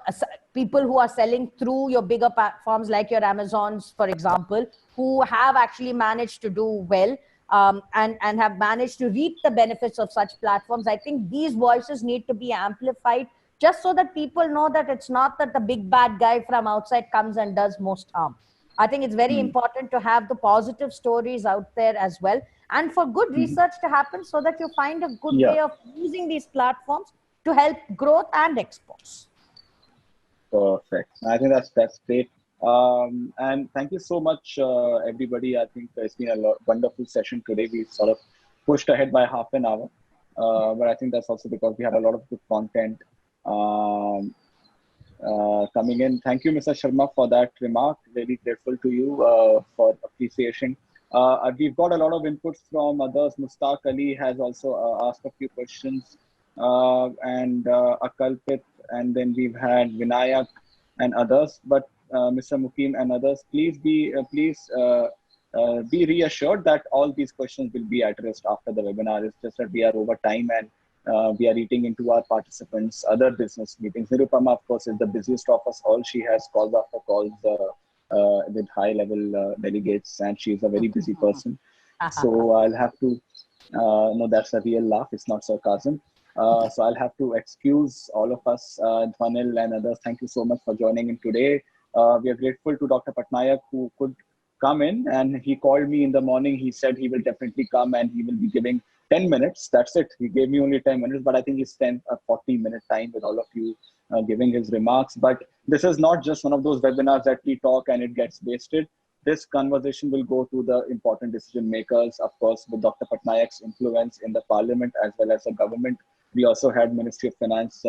people who are selling through your bigger platforms like your Amazons, for example, who have actually managed to do well, and have managed to reap the benefits of such platforms. I think these voices need to be amplified, just so that people know that it's not that the big bad guy from outside comes and does most harm. I think it's very important to have the positive stories out there as well, and for good research to happen, so that you find a good way of using these platforms to help growth and exports. Perfect. I think that's great. And thank you so much, everybody. I think it's been a wonderful session today. We sort of pushed ahead by half an hour, but I think that's also because we had a lot of good content coming in. Thank you, Mr. Sharma, for that remark. Really grateful to you for appreciation. We've got a lot of inputs from others. Mustaq Ali has also asked a few questions, and Akalpit, and then we've had Vinayak and others. But Mr. Mukim and others, please be reassured that all these questions will be addressed after the webinar. It's just that we are over time, and we are eating into our participants' other business meetings. Nirupama, of course, is the busiest of us all. She has calls after calls with high-level delegates, and she's a very busy person. So I'll have to, no, that's a real laugh. It's not sarcasm. So I'll have to excuse all of us, Dhwanil and others. Thank you so much for joining in today. We are grateful to Dr. Patnaik, who could come in, and he called me in the morning. He said he will definitely come and he will be giving 10 minutes. That's it. He gave me only 10 minutes, but I think he spent a 40-minute time with all of you giving his remarks. But this is not just one of those webinars that we talk and it gets wasted. This conversation will go to the important decision makers, of course, with Dr. Patnaik's influence in the parliament as well as the government. We also had Ministry of Finance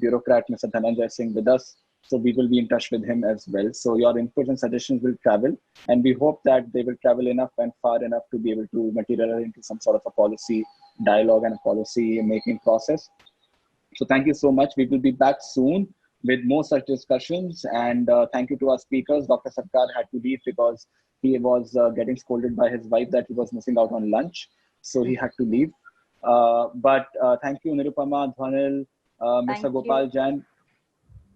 bureaucrat, Mr. Dhananjay Singh, with us. So we will be in touch with him as well. So your inputs and suggestions will travel, and we hope that they will travel enough and far enough to be able to materialize into some sort of a policy dialogue and a policy making process. So thank you so much. We will be back soon with more such discussions. And thank you to our speakers. Dr. Sarkar had to leave because he was getting scolded by his wife that he was missing out on lunch. So he had to leave. But thank you, Nirupama, Dhwanil, Mr. Gopal Jain.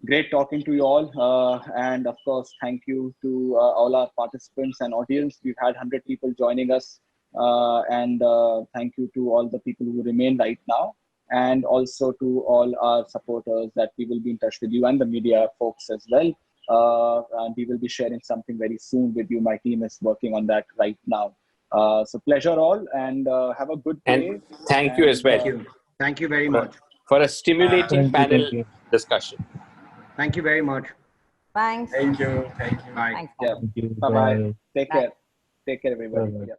Great talking to you all. And of course, thank you to all our participants and audience. We've had 100 people joining us. And thank you to all the people who remain right now. And also to all our supporters, that we will be in touch with you, and the media folks as well. And we will be sharing something very soon with you. My team is working on that right now. So pleasure all, and have a good day. And thank you as well. Thank you very much. For a stimulating panel discussion. Thank you very much. Thanks. Thank you. Thank you. Bye. Thanks. Yeah. Thank you. Bye-bye. Take Bye. care. Take care, everybody. Bye-bye. Yeah.